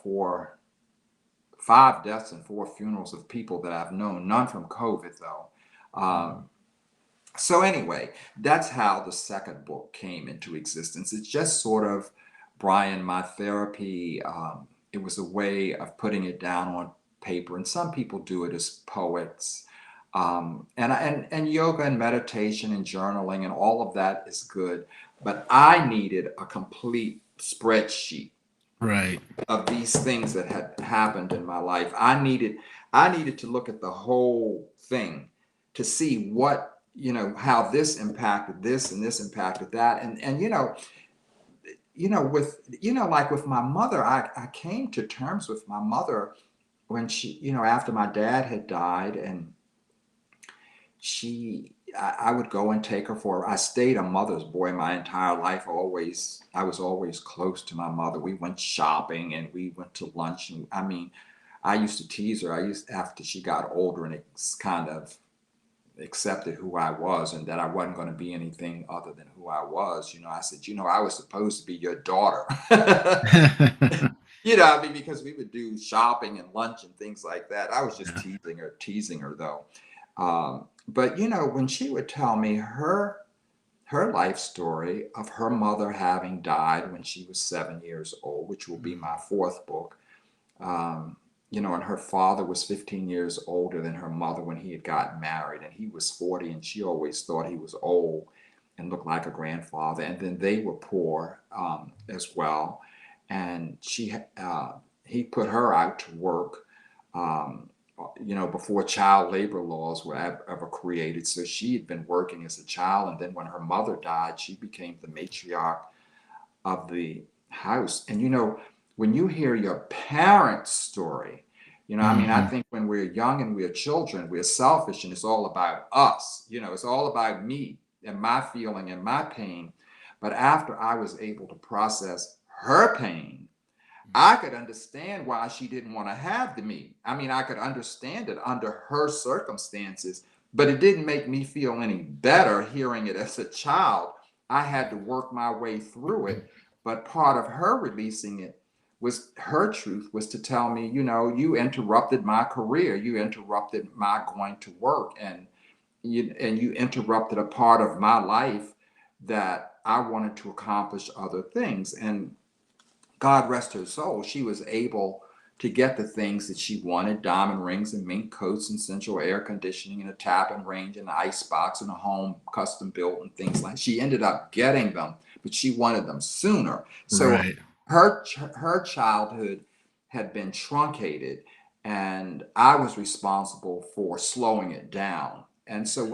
five deaths and four funerals of people that I've known, none from COVID though. Mm. So anyway, that's how the second book came into existence. It's just sort of, Brian, my therapy. It was a way of putting it down on paper, and some people do it as poets. And yoga and meditation and journaling and all of that is good, but I needed a complete spreadsheet Right. of these things that had happened in my life. I needed to look at the whole thing to see how this impacted this and this impacted that. And with like with my mother, I came to terms with my mother when she, after my dad had died, and I would go and take her I stayed a mother's boy my entire life. I was always close to my mother. We went shopping and we went to lunch. And I mean, I used to tease her. After she got older and it's kind of accepted who I was and that I wasn't going to be anything other than who I was. I said, I was supposed to be your daughter. I mean, because we would do shopping and lunch and things like that. I was just Yeah. teasing her though. But when she would tell me her life story of her mother having died when she was 7 years old, which will be Mm. my fourth book. And her father was 15 years older than her mother when he had gotten married, and he was 40, and she always thought he was old and looked like a grandfather. And then they were poor as well, and he put her out to work. Um, before child labor laws were ever created. So she had been working as a child. And then when her mother died, she became the matriarch of the house. And, when you hear your parents' story, I mean, I Mhm. think when we're young and we're children, we're selfish and it's all about us. It's all about me and my feeling and my pain. But after I was able to process her pain, I could understand why she didn't want to have me. I mean, I could understand it under her circumstances, but it didn't make me feel any better hearing it as a child. I had to work my way through it. But part of her releasing it was her truth was to tell me, you interrupted my career, you interrupted my going to work, and you interrupted a part of my life that I wanted to accomplish other things. And God rest her soul, she was able to get the things that she wanted: diamond rings and mink coats and central air conditioning and a tap and range and an ice box and a home custom built and things like that. She ended up getting them, but she wanted them sooner. So Right. her childhood had been truncated, and I was responsible for slowing it down. And so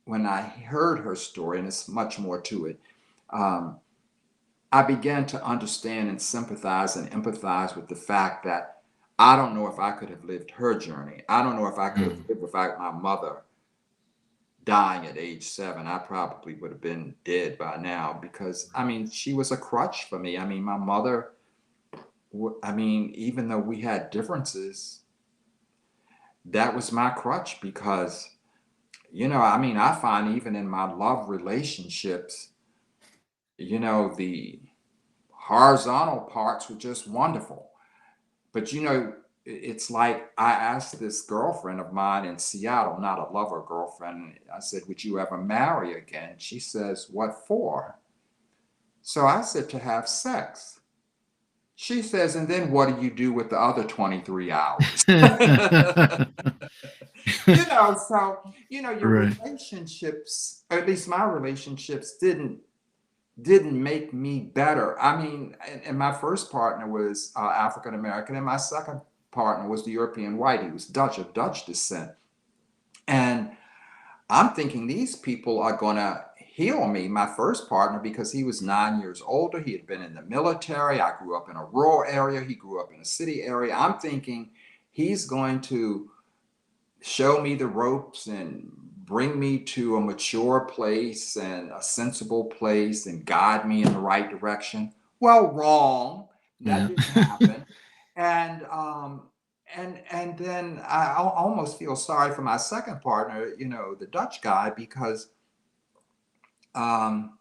when I heard her story, and it's much more to it, um, I began to understand and sympathize and empathize with the fact that I don't know if I could have lived her journey. I don't know if I could have Mm. lived without my mother dying at age 7. I probably would have been dead by now because, I mean, she was a crutch for me. I mean, my mother I mean, even though we had differences, that was my crutch because, I mean, I find even in my love relationships, the horizontal parts were just wonderful. But it's like I asked this girlfriend of mine in Seattle, not a lover girlfriend. I said, "Would you ever marry again?" She says, "What for?" So I said, "To have sex." She says, "And then what do you do with the other 23 hours?" So, your Right. relationships, at least my relationships, didn't make me better. I mean, and my first partner was African American, and my second partner was the European white. He was Dutch, of Dutch descent. And I'm thinking these people are going to heal me, my first partner, because he was 9 years older. He had been in the military. I grew up in a rural area. He grew up in a city area. I'm thinking he's going to show me the ropes and bring me to a mature place and a sensible place and guide me in the right direction. Well, wrong. That Yeah. didn't happen. And and then I almost feel sorry for my second partner, the Dutch guy, because um,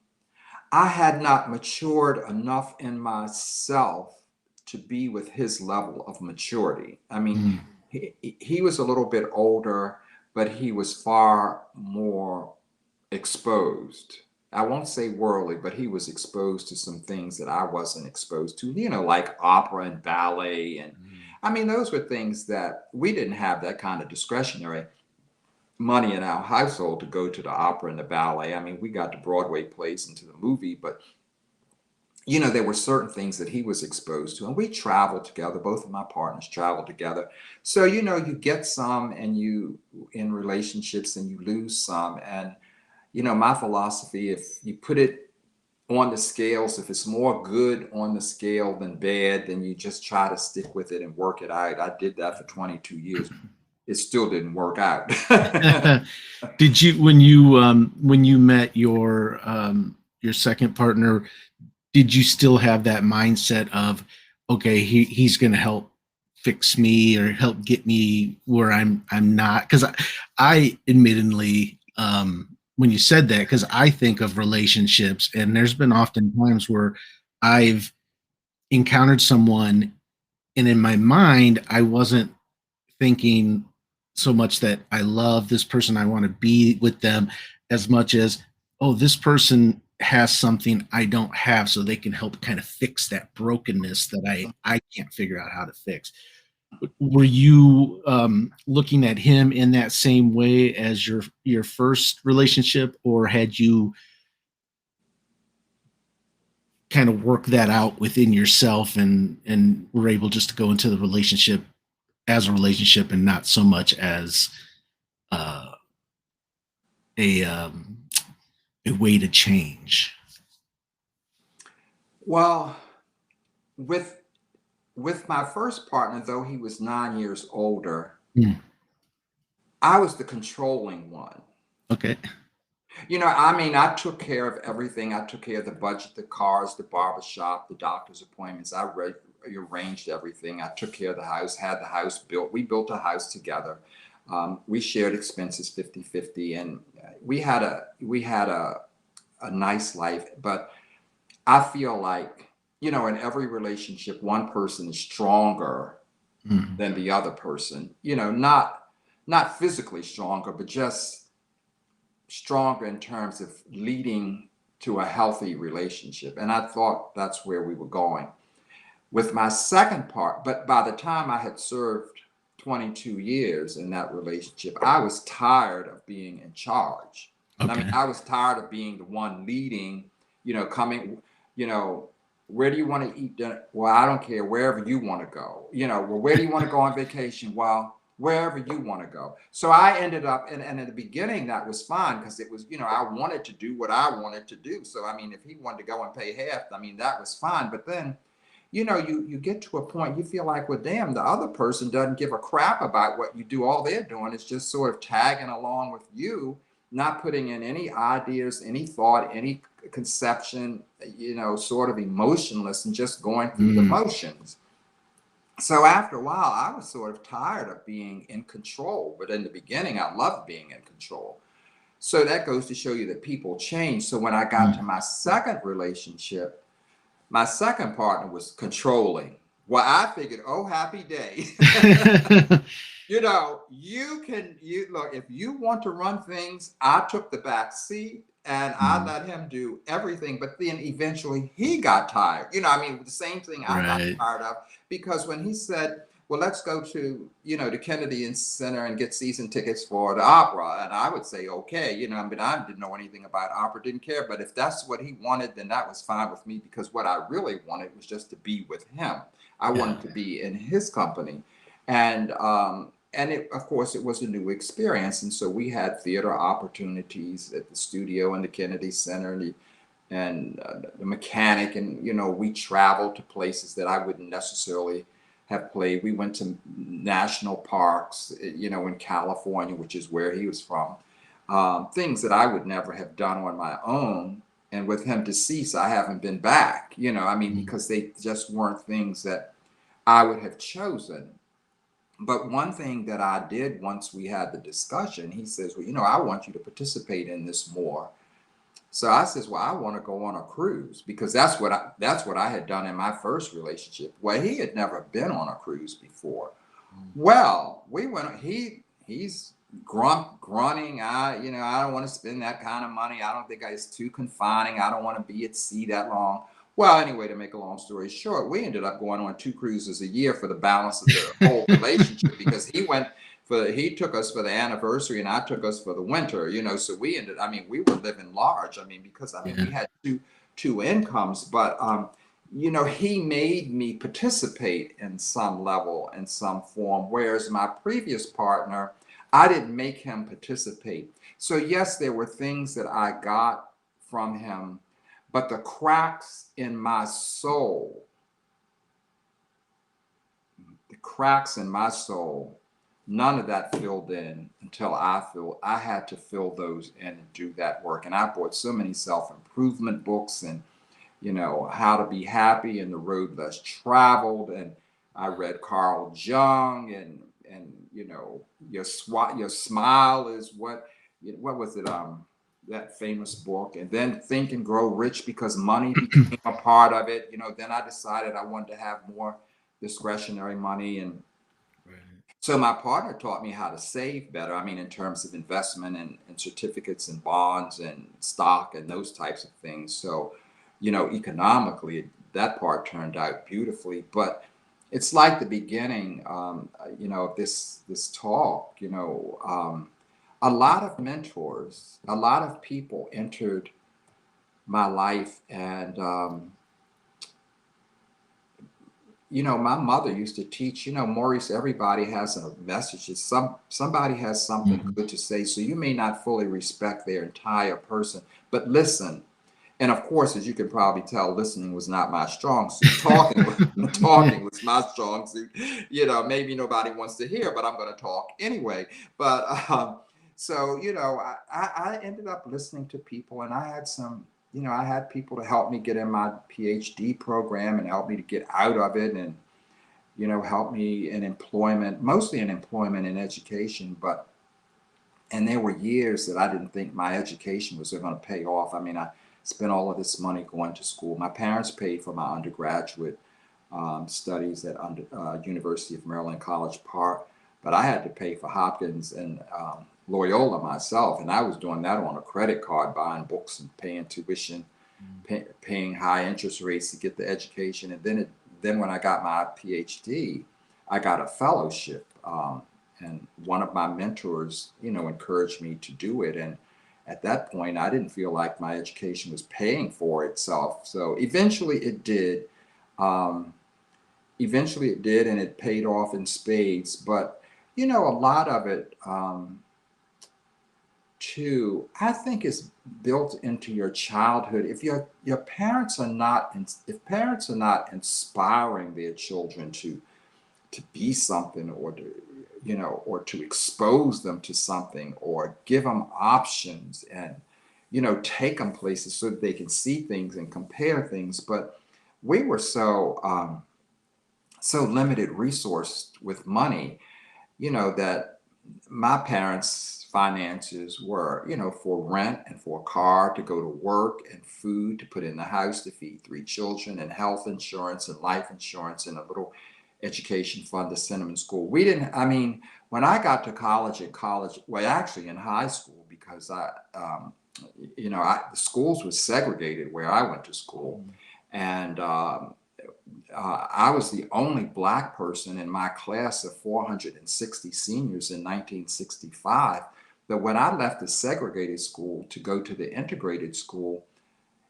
I had not matured enough in myself to be with his level of maturity. I mean, Mm. he was a little bit older, but he was far more exposed. I won't say worldly, but he was exposed to some things that I wasn't exposed to, like opera and ballet. And Mm. I mean, those were things that we didn't have that kind of discretionary money in our household to go to the opera and the ballet. I mean, we got the Broadway plays and to the movie, but there were certain things that he was exposed to, and we traveled together. Both of my partners traveled together. So, you get some and you in relationships and you lose some. And, my philosophy, if you put it on the scales, if it's more good on the scale than bad, then you just try to stick with it and work it out. I did that for 22 years. It still didn't work out. Did you when you met your second partner, did you still have that mindset of, okay, he's going to help fix me or help get me where I'm not? Because I admittedly, when you said that, because I think of relationships, and there's been often times where I've encountered someone, and in my mind I wasn't thinking so much that I love this person, I want to be with them, as much as, oh, this person has something I don't have, so they can help kind of fix that brokenness that I can't figure out how to fix. Were you looking at him in that same way as your first relationship, or had you kind of worked that out within yourself and were able just to go into the relationship as a relationship and not so much as uh, a um, a way to change? Well, with my first partner, though he was 9 years older, Mm, I was the controlling one. okay. I mean, I took care of everything. I took care of the budget, the cars, the barbershop, the doctor's appointments. I arranged everything. I took care of the house, had the house built. We built a house together. We shared expenses 50-50, and we had a nice life. But I feel like, in every relationship, one person is stronger Mm, than the other person. Not physically stronger, but just stronger in terms of leading to a healthy relationship. And I thought that's where we were going with my second part. But by the time I had served 22 years in that relationship, I was tired of being in charge. I mean, okay. I was tired of being the one leading, coming, you know, where do you want to eat dinner? Well, I don't care, wherever you want to go. Well, where do you want to go on vacation? Well, wherever you want to go. So I ended up, and in the beginning, that was fine because it was, I wanted to do what I wanted to do. So, I mean, if he wanted to go and pay half, I mean, that was fine. But then, you get to a point you feel like, well, damn, the other person doesn't give a crap about what you do. All they're doing is just sort of tagging along with you, not putting in any ideas, any thought, any conception, sort of emotionless and just going through the Mm, motions. So after a while, I was sort of tired of being in control. But in the beginning, I loved being in control. So that goes to show you that people change. So when I got to Mm. my second relationship, my second partner was controlling. Well, I figured, oh, happy day. You know, you look, if you want to run things, I took the back seat and I Mm. let him do everything. But then eventually he got tired. You know, I mean, the same thing I got Right. tired of, because when he said, well, let's go to, the Kennedy Center and get season tickets for the opera. And I would say, okay, I mean, I didn't know anything about opera, didn't care. But if that's what he wanted, then that was fine with me, because what I really wanted was just to be with him. I Yeah. wanted to be in his company. And it, of course, it was a new experience. And so we had theater opportunities at the studio and the Kennedy Center and the Mechanic. And, we traveled to places that I wouldn't necessarily have played. We went to national parks, in California, which is where he was from. Things that I would never have done on my own. And with him deceased, I haven't been back, I mean, Mm. because they just weren't things that I would have chosen. But one thing that I did once we had the discussion, he says, well, I want you to participate in this more. So I says, well, I want to go on a cruise, because that's what I had done in my first relationship. Well, he had never been on a cruise before. Mm. Well, we went. He's grunting. I don't want to spend that kind of money. I don't think it's too confining. I don't want to be at sea that long. Well, anyway, to make a long story short, we ended up going on 2 cruises a year for the balance of the whole relationship, because he took us for the anniversary and I took us for the winter. So I mean, we were living large. I mean, because I mean, Yeah. we had two incomes, but he made me participate in some level, in some form, whereas my previous partner, I didn't make him participate. So, yes, there were things that I got from him, but the cracks in my soul, the cracks in my soul, none of that filled in until I had to fill those in and do that work. And I bought so many self-improvement books, and How to Be Happy and The Road Less Traveled. And I read Carl Jung, and your smile is what was it? That famous book. And then Think and Grow Rich, because money became a part of it. Then I decided I wanted to have more discretionary money. And Right. so my partner taught me how to save better. I mean, in terms of investment and certificates and bonds and stock and those types of things. So, economically, that part turned out beautifully. But it's like the beginning, of this talk. A lot of mentors, a lot of people entered my life, and my mother used to teach, Maurice, everybody has a message. Somebody has something Mhm. good to say. So you may not fully respect their entire person, but listen. And of course, as you can probably tell, listening was not my strong suit. Talking was my strong suit. Maybe nobody wants to hear, but I'm going to talk anyway. But so I ended up listening to people, and I had people to help me get in my PhD program and help me to get out of it, and help me in employment, mostly in employment and education. And there were years that I didn't think my education was going to pay off. I mean, I spent all of this money going to school. My parents paid for my undergraduate studies at University of Maryland, College Park, but I had to pay for Hopkins and Loyola myself, and I was doing that on a credit card, buying books and paying tuition, paying high interest rates to get the education. And then when I got my PhD, I got a fellowship. And one of my mentors, encouraged me to do it. And at that point, I didn't feel like my education was paying for itself. So eventually it did. Um, Eventually it did, and it paid off in spades. But, a lot of it, too, I think is built into your childhood. If your parents are not, if parents are not inspiring their children to be something, or to or to expose them to something, or give them options, and take them places so that they can see things and compare things. But we were so so limited resource with money, that my parents' finances were, for rent and for a car to go to work and food to put in the house to feed three children and health insurance and life insurance and a little education fund to send them to school. We didn't, I mean, when I got to college, well, actually in high school, because the schools were segregated where I went to school. And I was the only Black person in my class of 460 seniors in 1965. But when I left the segregated school to go to the integrated school,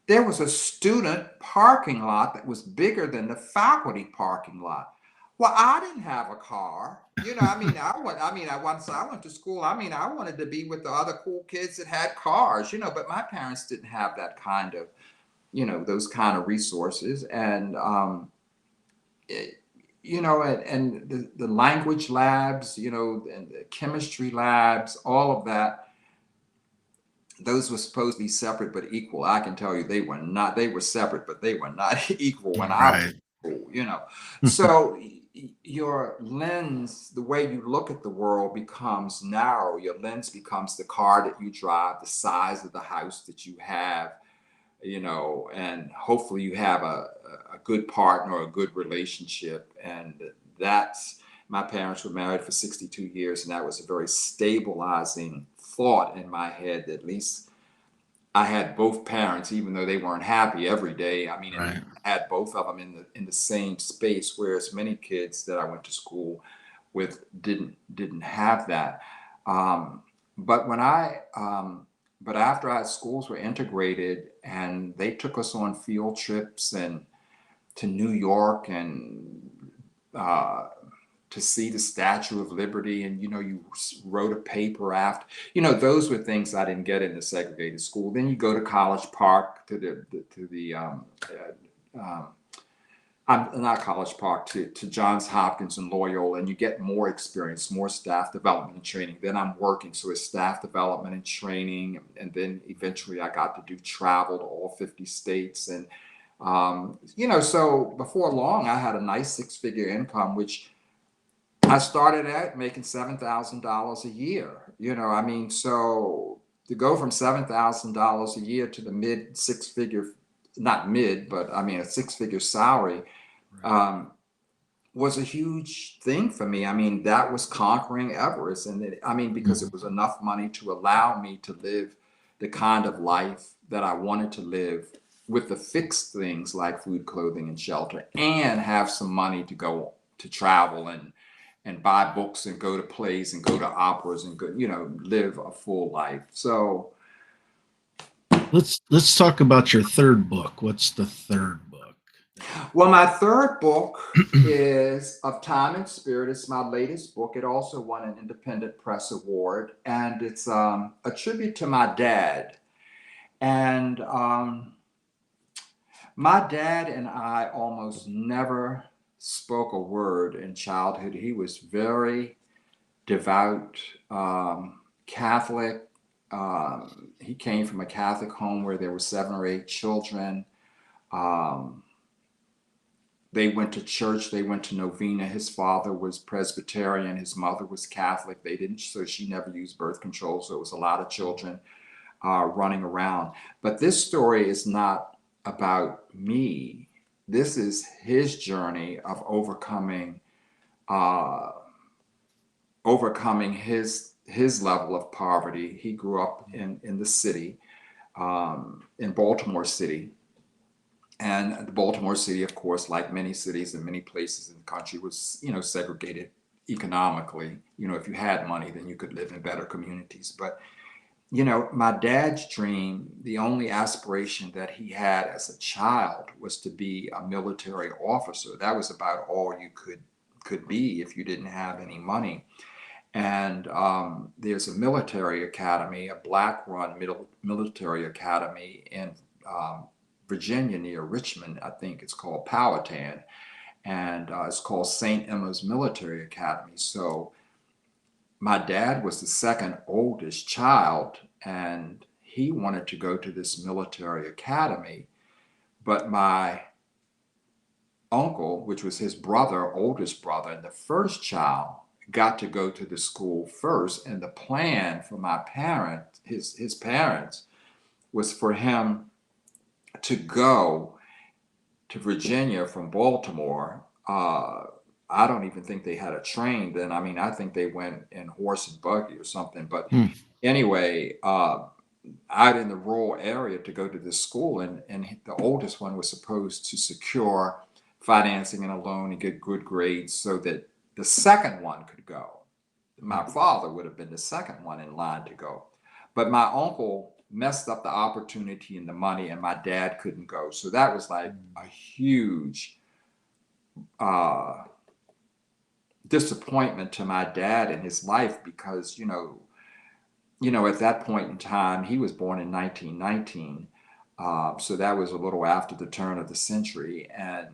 there was a student parking lot that was bigger than the faculty parking lot. Well, I didn't have a car. Once I went to school, I wanted to be with the other cool kids that had cars, but my parents didn't have that kind of, those kind of resources. And it, and the language labs, and the chemistry labs, all of that, those were supposed to be separate but equal. I can tell you they were not. They were separate, but they were not equal when I was Right. in school. So your lens, the way you look at the world becomes narrow. Your lens becomes the car that you drive, the size of the house that you have, and hopefully you have a good partner or a good relationship. And that's, my parents were married for 62 years, and that was a very stabilizing thought in my head that at least I had both parents, even though they weren't happy every day. And Right. I had both of them in the same space, whereas many kids that I went to school with didn't have that. Um, but when I but after our schools were integrated and they took us on field trips and to New York and uh, to see the Statue of Liberty, and you wrote a paper after, those were things I didn't get in the segregated school. Then you go to College Park to the I'm not College Park, to Johns Hopkins and Loyola, and you get more experience, more staff development and training. Then I'm working, so it's staff development and training, and then eventually I got to do travel to all 50 states, and so before long I had a nice six-figure income, which I started at making $7,000 a year. So to go from $7,000 a year to the mid six-figure, not mid, but a six-figure salary, um, was a huge thing for me. That was conquering Everest. And because it was enough money to allow me to live the kind of life that I wanted to live with the fixed things like food, clothing, and shelter, and have some money to go to travel and buy books and go to plays and go to operas and go, live a full life. So Let's talk about your third book. What's the third book? well, my third book is Of Time and Spirit. It's my latest book. It also won an Independent Press Award, and it's a tribute to my dad. And my dad and I almost never spoke a word in childhood. He was very devout, Catholic. He came from a Catholic home where there were 7 or 8 children. Um, They went to church. They went to novena. His father was Presbyterian. His mother was Catholic. They didn't, so she never used birth control. So it was a lot of children running around. But this story is not about me. This is his journey of uh, overcoming his level of poverty. He grew up in the city, in Baltimore City. And the Baltimore city, of course, like many cities and many places in the country, was, segregated economically. If you had money, then you could live in better communities. But, my dad's dream, the only aspiration that he had as a child was to be a military officer. That was about all you could be if you didn't have any money. And there's a military academy, a Black-run military academy in Virginia near Richmond. I think it's called Powhatan, and it's called St. Emma's Military Academy. So my dad was the second oldest child, and he wanted to go to this military academy, but my uncle, which was his brother, oldest brother, and the first child, got to go to the school first. And the plan for my parents, his parents, was for him to go to Virginia from Baltimore. I don't even think they had a train then. I mean, I think they went in horse and buggy or something. But Hmm. anyway, out in the rural area to go to this school, and the oldest one was supposed to secure financing and a loan and get good grades so that the second one could go. My father would have been the second one in line to go. But my uncle messed up the opportunity and the money, and my dad couldn't go. So that was like a huge disappointment to my dad in his life because, at that point in time, he was born in 1919. So that was a little after the turn of the century. And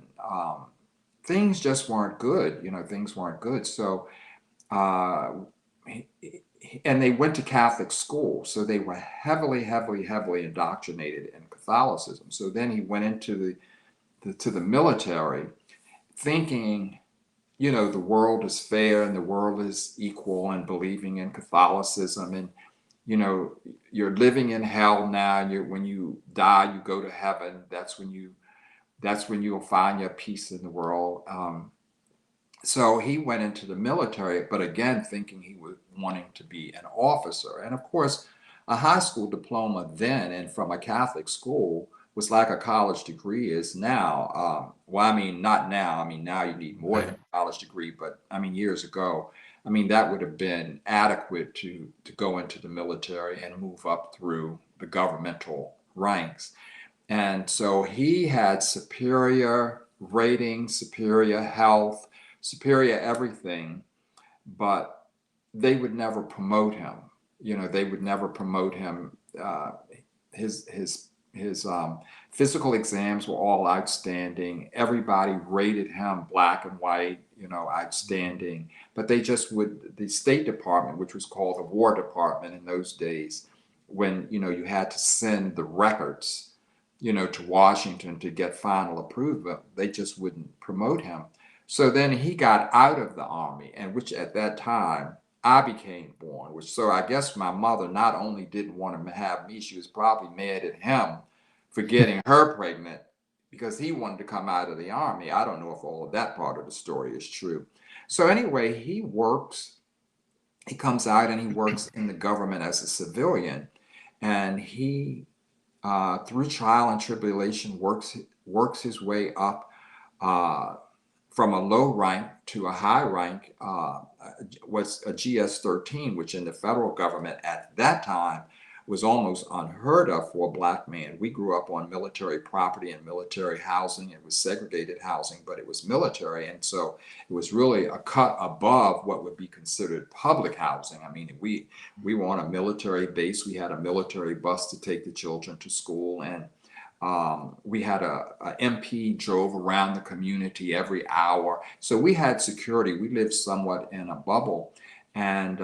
things just weren't good. Things weren't good. So, and they went to Catholic school. So they were heavily, heavily, heavily indoctrinated in Catholicism. So then he went into the military thinking, the world is fair and the world is equal and believing in Catholicism. And you're living in hell now, and when you die, you go to heaven. That's when you'll find your peace in the world. So he went into the military, but again, thinking he was wanting to be an officer. And of course, a high school diploma then, and from a Catholic school, was like a college degree is now. Well, I mean, not now. I mean, now you need more than a college degree, but I mean, years ago, I mean, that would have been adequate to go into the military and move up through the governmental ranks. And so he had superior ratings, superior health, superior everything, but they would never promote him. They would never promote him. His physical exams were all outstanding. Everybody rated him black and white, outstanding. But they just would, the State Department, which was called the War Department in those days, when, you had to send the records, to Washington to get final approval, they just wouldn't promote him. So then he got out of the Army, and which at that time I became born, so I guess my mother not only didn't want to have me, she was probably mad at him for getting her pregnant because he wanted to come out of the Army. I don't know if all of that part of the story is true. So anyway, he comes out and he works in the government as a civilian, and he, through trial and tribulation, works his way up from a low rank to a high rank, was a GS-13, which in the federal government at that time was almost unheard of for a black man. We grew up on military property and military housing. It was segregated housing, but it was military. And so it was really a cut above what would be considered public housing. I mean, we were on a military base. We had a military bus to take the children to school, and we had a MP drove around the community every hour. So we had security. We lived somewhat in a bubble. And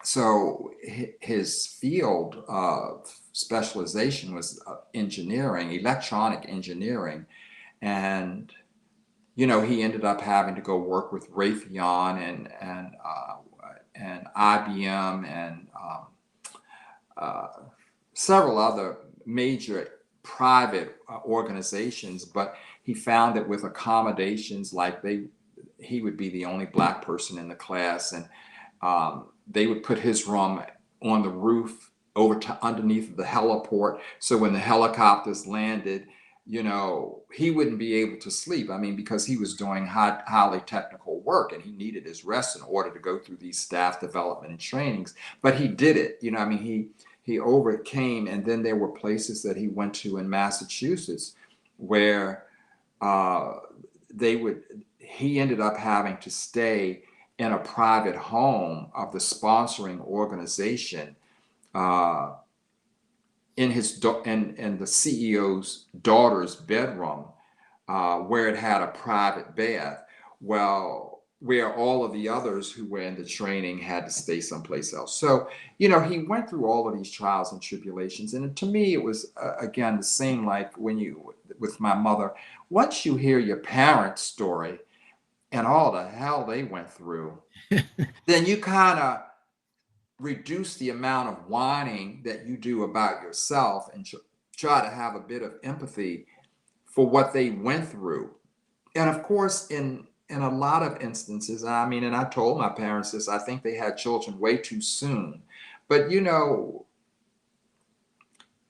so his field of specialization was engineering, electronic engineering. And, he ended up having to go work with Raytheon and IBM and several other major private organizations, but he found that with accommodations, like he would be the only black person in the class, and they would put his room on the roof underneath the heliport. So when the helicopters landed, he wouldn't be able to sleep. I mean, because he was doing highly technical work and he needed his rest in order to go through these staff development and trainings. But he did it. I mean, he overcame. And then there were places that he went to in Massachusetts where he ended up having to stay in a private home of the sponsoring organization in the CEO's daughter's bedroom, where it had a private bath. Well, where all of the others who were in the training had to stay someplace else. So, he went through all of these trials and tribulations. And to me, it was, again, the same like when with my mother, once you hear your parents' story and all the hell they went through, then you kind of reduce the amount of whining that you do about yourself and try to have a bit of empathy for what they went through. And of course, in a lot of instances, I mean, and I told my parents this, I think they had children way too soon. But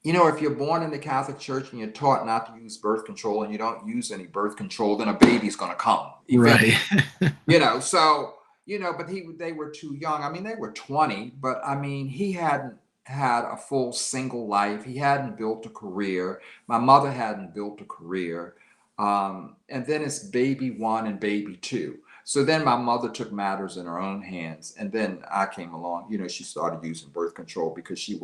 if you're born in the Catholic Church and you're taught not to use birth control and you don't use any birth control, then a baby's going to come eventually. Right. So, but they were too young. I mean, they were 20, but I mean, he hadn't had a full single life. He hadn't built a career. My mother hadn't built a career. And then it's baby one and baby two. So then my mother took matters in her own hands. And then I came along, she started using birth control because she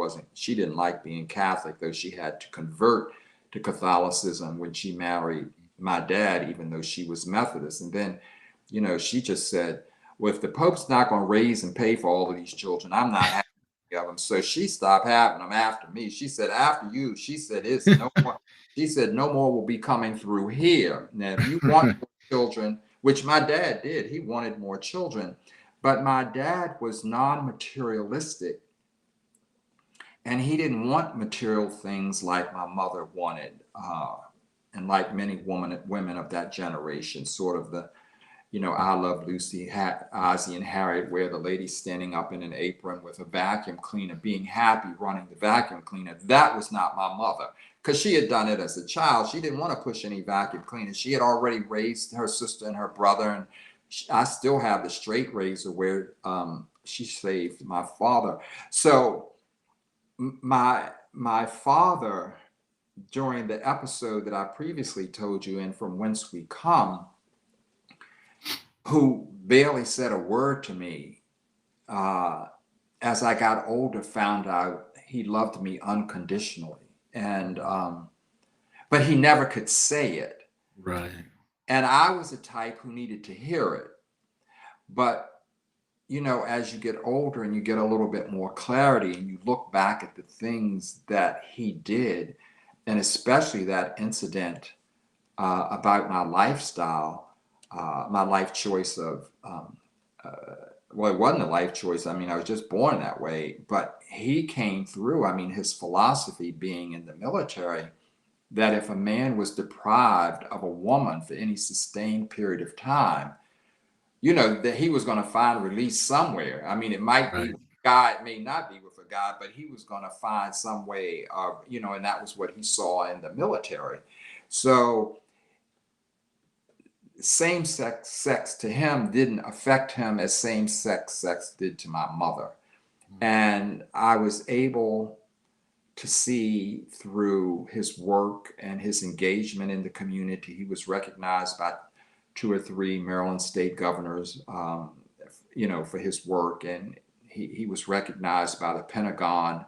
didn't like being Catholic, though she had to convert to Catholicism when she married my dad, even though she was Methodist. And then, she just said, well, if the Pope's not going to raise and pay for all of these children, I'm not having any of them. So she stopped having them after me. She said, after you, she said, it's no more. She said, no more will be coming through here. Now, if you want more children, which my dad did, he wanted more children, but my dad was non-materialistic, and he didn't want material things like my mother wanted, and like many women of that generation, sort of the, I Love Lucy, Ozzie and Harriet, where the lady's standing up in an apron with a vacuum cleaner, being happy running the vacuum cleaner. That was not my mother, because she had done it as a child. She didn't want to push any vacuum cleaners. She had already raised her sister and her brother, and I still have the straight razor where she saved my father. So my father, during the episode that I previously told you in From Whence We Come, who barely said a word to me, as I got older, found out he loved me unconditionally. And but he never could say it. Right. And I was a type who needed to hear it. But as you get older and you get a little bit more clarity and you look back at the things that he did, and especially that incident about my lifestyle, my life choice of, well, it wasn't a life choice. I mean, I was just born that way, but he came through. I mean, his philosophy being in the military, that if a man was deprived of a woman for any sustained period of time, that he was going to find release somewhere. I mean, it might be with a guy, it may not be with a guy, but he was going to find some way of, and that was what he saw in the military. So same-sex to him didn't affect him as same-sex did to my mother. And I was able to see through his work and his engagement in the community. He was recognized by 2 or 3 Maryland state governors, for his work. And he was recognized by the Pentagon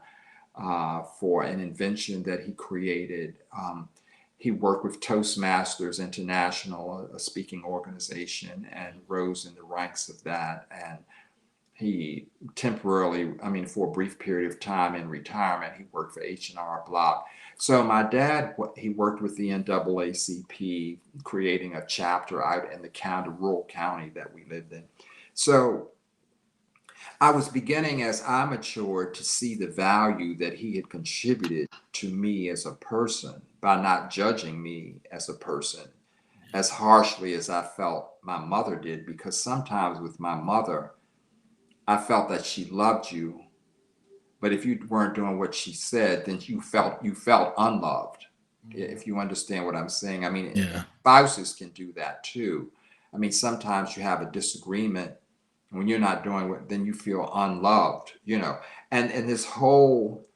for an invention that he created. He worked with Toastmasters International, a speaking organization, and rose in the ranks of that. And he temporarily, for a brief period of time in retirement, he worked for H&R Block. So my dad, he worked with the NAACP, creating a chapter out in the rural county that we lived in. So I was beginning, as I matured, to see the value that he had contributed to me as a person by not judging me as a person as harshly as I felt my mother did. Because sometimes with my mother, I felt that she loved you, but if you weren't doing what she said, then you felt unloved. If you understand what I'm saying. I mean, spouses can do that too. I mean, sometimes you have a disagreement. When you're not doing it, then you feel unloved, And this whole,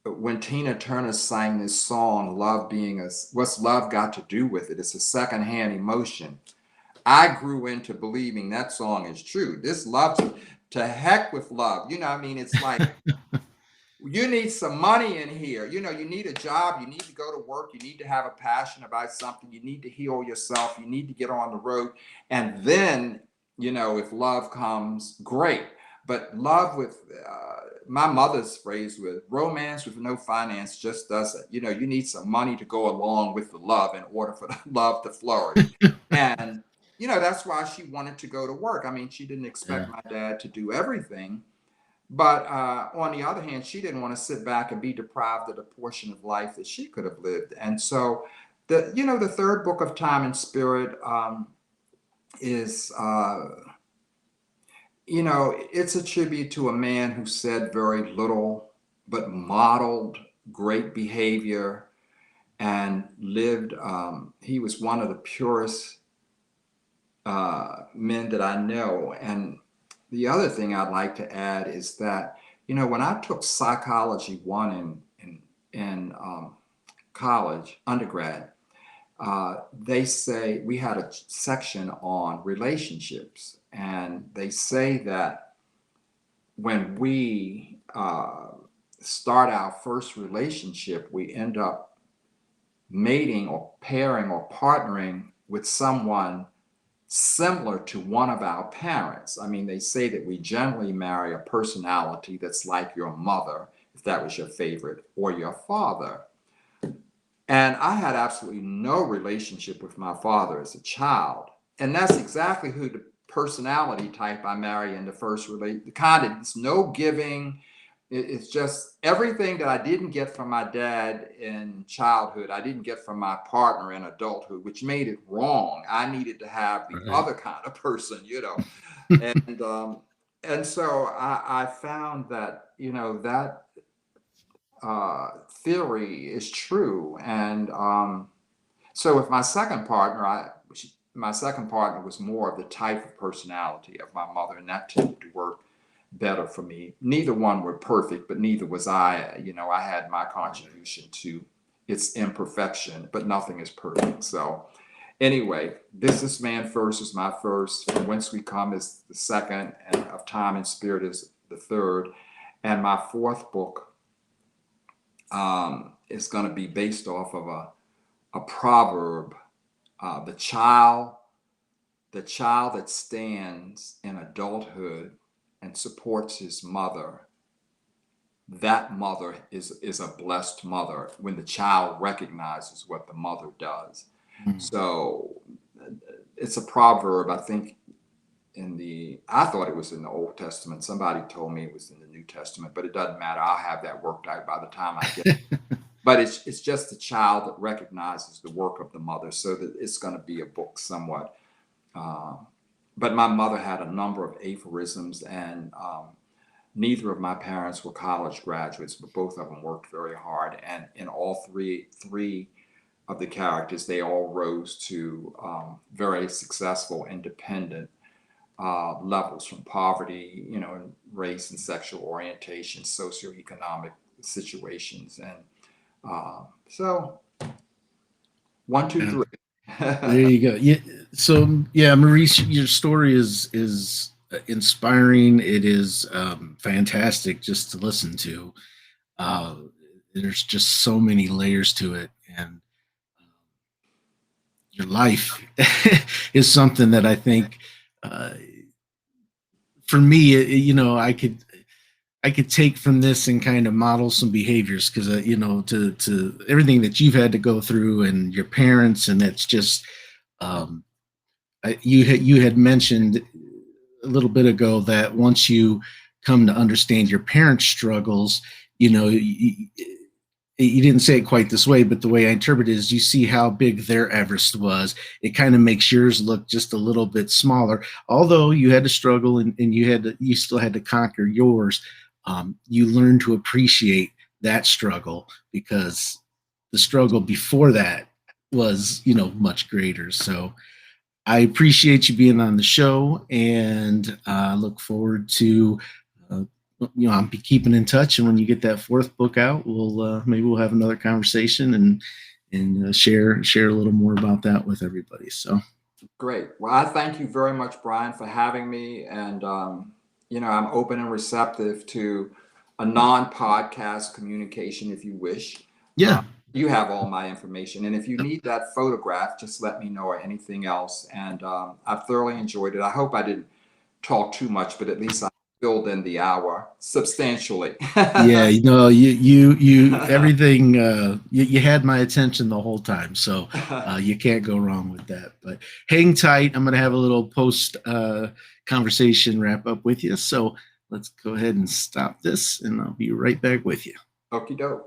when Tina Turner sang this song, what's love got to do with it? It's a secondhand emotion. I grew into believing that song is true. This love, to heck with love. It's like, you need some money in here. You need a job. You need to go to work. You need to have a passion about something. You need to heal yourself. You need to get on the road. And then, if love comes, great. But love with my mother's phrase was romance with no finance just doesn't. You know, you need some money to go along with the love in order for the love to flourish. And, you know, that's why she wanted to go to work. I mean, she didn't expect Yeah. my dad to do everything. But on the other hand, she didn't want to sit back and be deprived of the portion of life that she could have lived. And so, the third book of Time and Spirit is, it's a tribute to a man who said very little, but modeled great behavior and lived. He was one of the purest men that I know. And the other thing I'd like to add is that, when I took Psychology 1 in college, undergrad, they say we had a section on relationships. And they say that when we start our first relationship, we end up mating or pairing or partnering with someone similar to one of our parents. I mean, they say that we generally marry a personality that's like your mother, if that was your favorite, or your father. And I had absolutely no relationship with my father as a child. And that's exactly who the personality type I marry in the first relate. The kind of, it's no giving. It's just everything that I didn't get from my dad in childhood, I didn't get from my partner in adulthood, which made it wrong. I needed to have the Right. other kind of person, and so I found that that theory is true. And so with my second partner, my second partner was more of the type of personality of my mother, and that tended to work better for me. Neither one were perfect, but neither was I. I had my contribution to its imperfection, but nothing is perfect. So anyway, Businessman First is my first. From Whence We Come is the second, and Of Time and Spirit is the third. And my fourth book is going to be based off of a proverb. The child that stands in adulthood and supports his mother, that mother is a blessed mother when the child recognizes what the mother does. Mm. So it's a proverb, I think, I thought it was in the Old Testament. Somebody told me it was in the New Testament, but it doesn't matter. I'll have that worked out by the time I get it. But it's just the child that recognizes the work of the mother, so that it's going to be a book somewhat. But my mother had a number of aphorisms, and neither of my parents were college graduates, but both of them worked very hard. And in all three of the characters, they all rose to very successful, independent levels, from poverty, race and sexual orientation, socioeconomic situations. And so 1, 2, Yeah. 3. There you go. Yeah. So yeah, Maurice, your story is inspiring. It is fantastic just to listen to. Uh, there's just so many layers to it, and your life is something that I think, uh, for me, I could take from this and kind of model some behaviors, because to everything that you've had to go through and your parents, and that's just, um, you had mentioned a little bit ago that once you come to understand your parents' struggles, you didn't say it quite this way, but the way I interpret it is you see how big their Everest was. It kind of makes yours look just a little bit smaller. Although you had to struggle, and you still had to conquer yours. You learn to appreciate that struggle, because the struggle before that was, much greater. So I appreciate you being on the show, and look forward to, I'll be keeping in touch. And when you get that fourth book out, maybe we'll have another conversation and share a little more about that with everybody. So Great. Well, I thank you very much, Brian, for having me. And, I'm open and receptive to a non-podcast communication if you wish. yeah, You have all my information. And if you need that photograph, just let me know, or anything else. And I've thoroughly enjoyed it. I hope I didn't talk too much, but at least I filled in the hour substantially. Yeah, you everything, you had my attention the whole time, so you can't go wrong with that. But hang tight. I'm going to have a little post conversation wrap up with you. So let's go ahead and stop this, and I'll be right back with you. Okie doke.